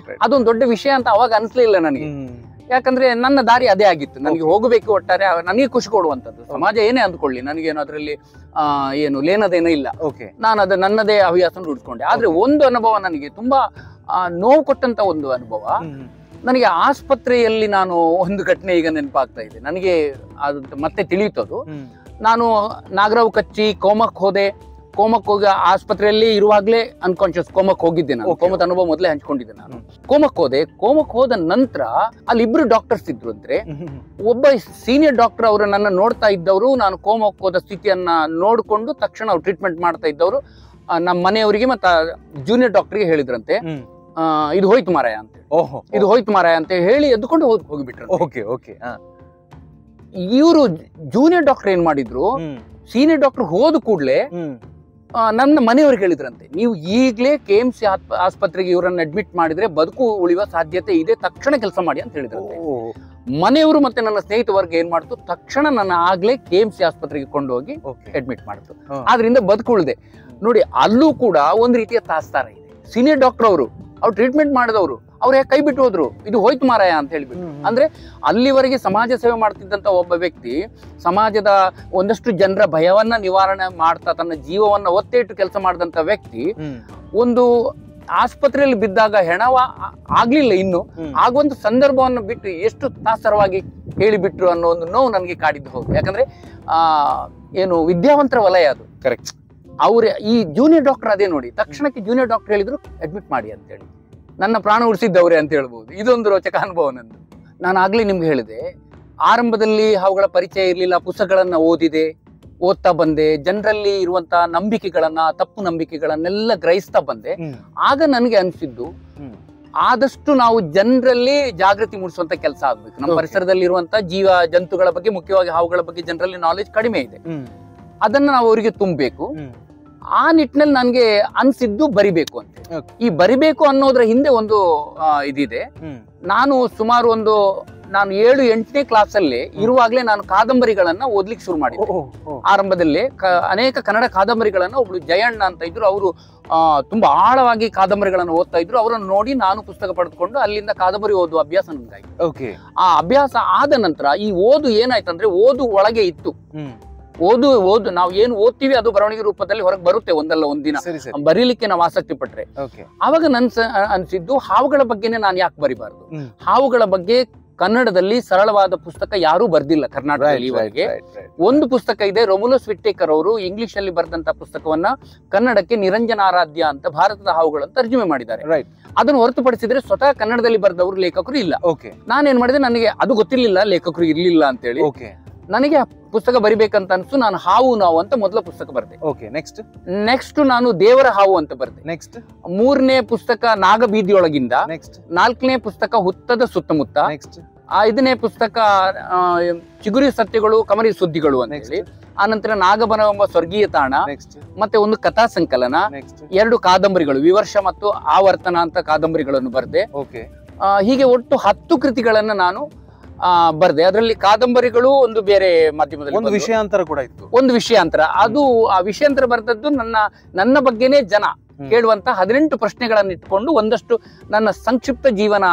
ಅದೊಂದು ದೊಡ್ಡ ವಿಷಯ ಅಂತ ಅವಾಗ ಅನ್ಸ್ಲಿಲ್ಲ ನನಗೆ. ಯಾಕಂದ್ರೆ ನನ್ನ ದಾರಿ ಅದೇ ಆಗಿತ್ತು. ನನಗೆ ಹೋಗಬೇಕು, ಒಟ್ಟಾರೆ ನನಗೆ ಖುಷಿ ಕೊಡುವಂತದ್ದು. ಸಮಾಜ ಏನೇ ಅಂದ್ಕೊಳ್ಳಿ, ನನಗೇನು ಅದರಲ್ಲಿ ಏನು ಲೇನದೇನೋ ಇಲ್ಲ. ನಾನು ನನ್ನದೇ ಹವ್ಯಾಸ ರೂಢಿಸ್ಕೊಂಡೆ. ಆದ್ರೆ ಒಂದು ಅನುಭವ ನನಗೆ ತುಂಬಾ ನೋವು ಕೊಟ್ಟಂತ ಒಂದು ಅನುಭವ. ನನಗೆ ಆಸ್ಪತ್ರೆಯಲ್ಲಿ ನಾನು ಒಂದು ಘಟನೆ ಈಗ ನೆನಪಾಗ್ತಾ ಇದೆ. ನನಗೆ ಅದು ಮತ್ತೆ ತಿಳಿಯುತ್ತದು. ನಾನು ನಾಗರಾವ್ ಕಚ್ಚಿ ಕೋಮಕ್ ಹೋದೆ. ಕೋಮಕ್ ಹೋಗಿ ಆಸ್ಪತ್ರೆಯಲ್ಲಿ ಇರುವಾಗ್ಲೇ ಅನ್ಕಾನ್ಶಿಯಸ್ ಕೋಮಕ್ ಹೋಗಿದ್ದೆ ನಾನು. ಕೋಮದ ಅನುಭವ ಮೊದಲೇ ಹಂಚ್ಕೊಂಡಿದ್ದೆ ನಾನು. ಕೋಮಕ್ ಹೋದೆ. ಕೋಮಕ್ ಹೋದ ನಂತರ ಅಲ್ಲಿ 2 ಡಾಕ್ಟರ್ಸ್ ಇದ್ರು. ಅಂದ್ರೆ ಒಬ್ಬ ಸೀನಿಯರ್ ಡಾಕ್ಟರ್ ಅವರು ನನ್ನ ನೋಡ್ತಾ ಇದ್ದವರು, ನಾನು ಕೋಮಕ್ ಹೋದ ಸ್ಥಿತಿಯನ್ನ ನೋಡ್ಕೊಂಡು ತಕ್ಷಣ ಅವ್ರು ಟ್ರೀಟ್ಮೆಂಟ್ ಮಾಡ್ತಾ ಇದ್ದವರು ನಮ್ಮ ಮನೆಯವರಿಗೆ ಮತ್ತೆ ಜೂನಿಯರ್ ಡಾಕ್ಟರ್ಗೆ ಹೇಳಿದ್ರಂತೆ, ಇದು ಹೋಯ್ತು ಮಾರಾಯ ಅಂತ, ಇದು ಹೋಯ್ತು ಮಾರಾಯ ಅಂತ ಹೇಳಿ ಎದ್ದುಕೊಂಡು ಹೋಗಿಬಿಟ್ರು. ಇವರು ಜೂನಿಯರ್ ಡಾಕ್ಟರ್ ಏನ್ ಮಾಡಿದ್ರು, ಸೀನಿಯರ್ ಡಾಕ್ಟರ್ ಹೋದ ಕೂಡ್ಲೆ ನನ್ನ ಮನೆಯವ್ರಿಗೆ ಹೇಳಿದ್ರಂತೆ, ನೀವು ಈಗಲೇ KMC ಆಸ್ಪತ್ರೆಗೆ ಇವರನ್ನ ಅಡ್ಮಿಟ್ ಮಾಡಿದ್ರೆ ಬದುಕು ಉಳಿಯುವ ಸಾಧ್ಯತೆ ಇದೆ, ತಕ್ಷಣ ಕೆಲಸ ಮಾಡಿ ಅಂತ ಹೇಳಿದ್ರಂತೆ. ಮನೆಯವರು ಮತ್ತೆ ನನ್ನ ಸ್ನೇಹಿತ ವರ್ಗ ಏನ್ ಮಾಡ್ತು, ತಕ್ಷಣ ನನ್ನ ಆಗ್ಲೇ KMC ಆಸ್ಪತ್ರೆಗೆ ಕೊಂಡೋಗಿ ಅಡ್ಮಿಟ್ ಮಾಡ್ತು. ಆದ್ರಿಂದ ಬದುಕು ಉಳಿದೆ. ನೋಡಿ, ಅಲ್ಲೂ ಕೂಡ ಒಂದ್ ರೀತಿಯ ತಾಸ್ತಾರ ಇದೆ. ಸೀನಿಯರ್ ಡಾಕ್ಟರ್ ಅವ್ರು ಟ್ರೀಟ್ಮೆಂಟ್ ಮಾಡಿದವರು ಅವ್ರು ಯಾಕೆ ಕೈ ಬಿಟ್ಟು ಹೋದ್ರು, ಇದು ಹೋಯ್ತು ಮಾರಾಯ ಅಂತ ಹೇಳ್ಬಿಟ್ಟು. ಅಂದ್ರೆ ಅಲ್ಲಿವರೆಗೆ ಸಮಾಜ ಸೇವೆ ಮಾಡ್ತಿದ್ದಂತ ಒಬ್ಬ ವ್ಯಕ್ತಿ, ಸಮಾಜದ ಒಂದಷ್ಟು ಜನರ ಭಯವನ್ನ ನಿವಾರಣೆ ಮಾಡ್ತಾ ತನ್ನ ಜೀವವನ್ನ ಒತ್ತೆ ಇಟ್ಟು ಕೆಲಸ ಮಾಡಿದಂತ ವ್ಯಕ್ತಿ ಒಂದು ಆಸ್ಪತ್ರೆಯಲ್ಲಿ ಬಿದ್ದಾಗ ಹೆಣವ ಆಗ್ಲಿಲ್ಲ ಇನ್ನು, ಆಗೊಂದು ಸಂದರ್ಭವನ್ನು ಬಿಟ್ಟು ಎಷ್ಟು ತಾತ್ಸಾರವಾಗಿ ಹೇಳಿಬಿಟ್ರು ಅನ್ನೋ ಒಂದು ನೋವು ನನಗೆ ಕಾಡಿದ್ದು. ಹೌದು, ಯಾಕಂದ್ರೆ ಏನು ವಿದ್ಯಾವಂತರ ವಲಯ ಅದು. ಕರೆಕ್ಟ್. ಅವ್ರ ಈ ಜೂನಿಯರ್ ಡಾಕ್ಟರ್ ಅದೇ ನೋಡಿ, ತಕ್ಷಣಕ್ಕೆ ಜೂನಿಯರ್ ಡಾಕ್ಟರ್ ಹೇಳಿದ್ರು ಅಡ್ಮಿಟ್ ಮಾಡಿ ಅಂತ ಹೇಳಿ, ನನ್ನ ಪ್ರಾಣ ಉಳಿಸಿದ್ದವ್ರೆ ಅಂತ ಹೇಳ್ಬೋದು. ಇದೊಂದು ರೋಚಕ ಅನುಭವ ನಂದು. ನಾನು ಆಗ್ಲೇ ನಿಮ್ಗೆ ಹೇಳಿದೆ, ಆರಂಭದಲ್ಲಿ ಅವುಗಳ ಪರಿಚಯ ಇರಲಿಲ್ಲ, ಪುಸ್ತಕಗಳನ್ನ ಓದಿದೆ, ಓದ್ತಾ ಬಂದೆ, ಜನರಲ್ಲಿ ಇರುವಂತ ನಂಬಿಕೆಗಳನ್ನ, ತಪ್ಪು ನಂಬಿಕೆಗಳನ್ನೆಲ್ಲ ಗ್ರಹಿಸ್ತಾ ಬಂದೆ. ಆಗ ನನಗೆ ಅನಿಸಿದ್ದು, ಆದಷ್ಟು ನಾವು ಜನರಲ್ಲಿ ಜಾಗೃತಿ ಮೂಡಿಸುವಂತ ಕೆಲಸ ಆಗ್ಬೇಕು. ನಮ್ಮ ಪರಿಸರದಲ್ಲಿ ಇರುವಂತ ಜೀವ ಜಂತುಗಳ ಬಗ್ಗೆ, ಮುಖ್ಯವಾಗಿ ಹಾವುಗಳ ಬಗ್ಗೆ ಜನರಲ್ಲಿ ನಾಲೆಜ್ ಕಡಿಮೆ ಇದೆ, ಅದನ್ನ ನಾವು ಅವರಿಗೆ ತುಂಬಬೇಕು. ಆ ನಿಟ್ಟಿನಲ್ಲಿ ನನ್ಗೆ ಅನ್ಸಿದ್ದು ಬರಿಬೇಕು ಅಂತ. ಈ ಬರಿಬೇಕು ಅನ್ನೋದ್ರ ಹಿಂದೆ ಒಂದು ಇದಿದೆ. ನಾನು ಸುಮಾರು ನಾನು 7-8ನೇ ಕ್ಲಾಸಲ್ಲಿ ಇರುವಾಗ್ಲೇ ನಾನು ಕಾದಂಬರಿಗಳನ್ನ ಓದ್ಲಿಕ್ಕೆ ಶುರು ಮಾಡಿದ್ದೆ. ಆರಂಭದಲ್ಲಿ ಅನೇಕ ಕನ್ನಡ ಕಾದಂಬರಿಗಳನ್ನ ಒಬ್ಳು ಜಯಣ್ಣ ಅಂತ ಇದ್ರು, ಅವರು ತುಂಬಾ ಆಳವಾಗಿ ಕಾದಂಬರಿಗಳನ್ನು ಓದ್ತಾ ಇದ್ರು. ಅವರನ್ನು ನೋಡಿ ನಾನು ಪುಸ್ತಕ ಪಡೆದುಕೊಂಡು ಅಲ್ಲಿಂದ ಕಾದಂಬರಿ ಓದುವ ಅಭ್ಯಾಸ ನನ್ಗಾಯ್ತು. ಆ ಅಭ್ಯಾಸ ಆದ ನಂತರ ಈ ಓದು ಏನಾಯ್ತಂದ್ರೆ, ಓದು ಒಳಗೆ ಇತ್ತು. ಓದು ನಾವು ಏನು ಓದ್ತೀವಿ ಅದು ಬರವಣಿಗೆ ರೂಪದಲ್ಲಿ ಹೊರಗೆ ಬರುತ್ತೆ ಒಂದಲ್ಲ ಒಂದಿನ, ಬರೀಲಿಕ್ಕೆ ನಾವು ಆಸಕ್ತಿ ಪಟ್ರೆ. ಅವಾಗ ಅನ್ಸಿದ್ದು, ಹಾವುಗಳ ಬಗ್ಗೆನೆ ನಾನು ಯಾಕೆ ಬರಿಬಾರ್ದು? ಹಾವುಗಳ ಬಗ್ಗೆ ಕನ್ನಡದಲ್ಲಿ ಸರಳವಾದ ಪುಸ್ತಕ ಯಾರೂ ಬರ್ದಿಲ್ಲ ಕರ್ನಾಟಕದಲ್ಲಿ ಈವರೆಗೆ. ಒಂದು ಪುಸ್ತಕ ಇದೆ, ರೊಮುಲಸ್ ವಿಟ್ಟೇಕರ್ ಅವರು ಇಂಗ್ಲಿಷ್ ಅಲ್ಲಿ ಬರೆದಂತ ಪುಸ್ತಕವನ್ನ ಕನ್ನಡಕ್ಕೆ ನಿರಂಜನಾರಾಧ್ಯ ಅಂತ ಭಾರತದ ಹಾವುಗಳನ್ನು ತರ್ಜುಮೆ ಮಾಡಿದ್ದಾರೆ. ಅದನ್ನು ಹೊರತುಪಡಿಸಿದ್ರೆ ಸ್ವತಃ ಕನ್ನಡದಲ್ಲಿ ಬರೆದವರು ಲೇಖಕರು ಇಲ್ಲ. ನಾನೇನ್ ಮಾಡಿದೆ, ನನಗೆ ಅದು ಗೊತ್ತಿರ್ಲಿಲ್ಲ ಲೇಖಕರು ಇರ್ಲಿಲ್ಲ ಅಂತೇಳಿ. ನನಗೆ ಆ ಪುಸ್ತಕ ಬರಿಬೇಕಂತ ಅನ್ಸು. ನಾನು ಹಾವು ನಾವು ಅಂತ ಮೊದಲ ಪುಸ್ತಕ ಬರ್ದೆ. ನೆಕ್ಸ್ಟ್ ನಾನು ದೇವರ ಹಾವು ಅಂತ ಬರ್ದೆ. 3ನೇ ಪುಸ್ತಕ ನಾಗಬೀದಿಯೊಳಗಿಂದ. 4ನೇ ಪುಸ್ತಕ ಹುತ್ತದ ಸುತ್ತಮುತ್ತ. 5ನೇ ಪುಸ್ತಕ ಚಿಗುರಿ ಸತ್ಯಗಳು ಕಮರಿ ಸುದ್ದಿಗಳು ಅಂತ ಹೇಳಿ. ಆನಂತರ ನಾಗಬನ ಎಂಬ ಸ್ವರ್ಗೀಯ ತಾಣ, ಮತ್ತೆ ಒಂದು ಕಥಾ ಸಂಕಲನ, 2 ಕಾದಂಬರಿಗಳು, ವಿವರ್ಷ ಮತ್ತು ಆವರ್ತನ ಅಂತ ಕಾದಂಬರಿಗಳನ್ನು ಬರ್ದೆ. ಹೀಗೆ ಒಟ್ಟು 10 ಕೃತಿಗಳನ್ನ ನಾನು ಬರ್ದೆ. ಅದರಲ್ಲಿ ಕಾದಂಬರಿಗಳು ಒಂದು ಬೇರೆ ಮಾಧ್ಯಮದಲ್ಲಿ, ಒಂದು ವಿಷಯಾಂತರ ಕೂಡ ಇತ್ತು. ಒಂದು ವಿಷಯಾಂತರ. ಅದು ಆ ವಿಷಯಾಂತರ ಬರೆದದ್ದು ನನ್ನ ಬಗ್ಗೆನೇ ಜನ ಕೇಳುವಂತ 18 ಪ್ರಶ್ನೆಗಳನ್ನು ಇಟ್ಕೊಂಡು ಒಂದಷ್ಟು ನನ್ನ ಸಂಕ್ಷಿಪ್ತ ಜೀವನ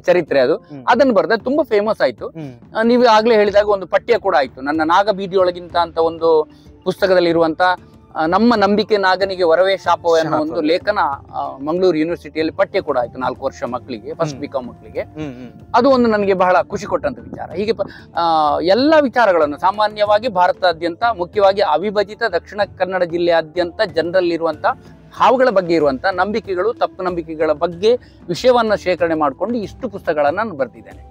ಚರಿತ್ರೆ ಅದು. ಅದನ್ನು ಬರ್ದೆ, ತುಂಬಾ ಫೇಮಸ್ ಆಯ್ತು. ನೀವು ಆಗ್ಲೇ ಹೇಳಿದಾಗ ಒಂದು ಪಠ್ಯ ಕೂಡ ಆಯ್ತು. ನನ್ನ ನಾಗಬೀದಿಯೊಳಗಿಂತ ಅಂತ ಒಂದು ಪುಸ್ತಕದಲ್ಲಿ ಇರುವಂತ ನಮ್ಮ ನಂಬಿಕೆ ನಾಗನಿಗೆ ವರವೇ ಶಾಪ ಅನ್ನೋ ಒಂದು ಲೇಖನ ಮಂಗಳೂರು ಯೂನಿವರ್ಸಿಟಿಯಲ್ಲಿ ಪಠ್ಯ ಕೂಡ ಆಯ್ತು 4 ವರ್ಷ ಮಕ್ಕಳಿಗೆ, ಫಸ್ಟ್ ಬಿಕಾಂ ಮಕ್ಕಳಿಗೆ. ಅದು ಒಂದು ನನಗೆ ಬಹಳ ಖುಷಿ ಕೊಟ್ಟಂತ ವಿಚಾರ. ಹೀಗೆ ಎಲ್ಲ ವಿಚಾರಗಳನ್ನು ಸಾಮಾನ್ಯವಾಗಿ ಭಾರತದಾದ್ಯಂತ, ಮುಖ್ಯವಾಗಿ ಅವಿಭಜಿತ ದಕ್ಷಿಣ ಕನ್ನಡ ಜಿಲ್ಲೆಯಾದ್ಯಂತ ಜನರಲ್ಲಿರುವಂತ ಹಾವುಗಳ ಬಗ್ಗೆ ಇರುವಂತ ನಂಬಿಕೆಗಳು, ತಪ್ಪು ನಂಬಿಕೆಗಳ ಬಗ್ಗೆ ವಿಷಯವನ್ನ ಶೇಖರಣೆ ಮಾಡಿಕೊಂಡು ಇಷ್ಟು ಪುಸ್ತಕಗಳನ್ನ ನಾನು ಬರ್ತಿದ್ದೇನೆ.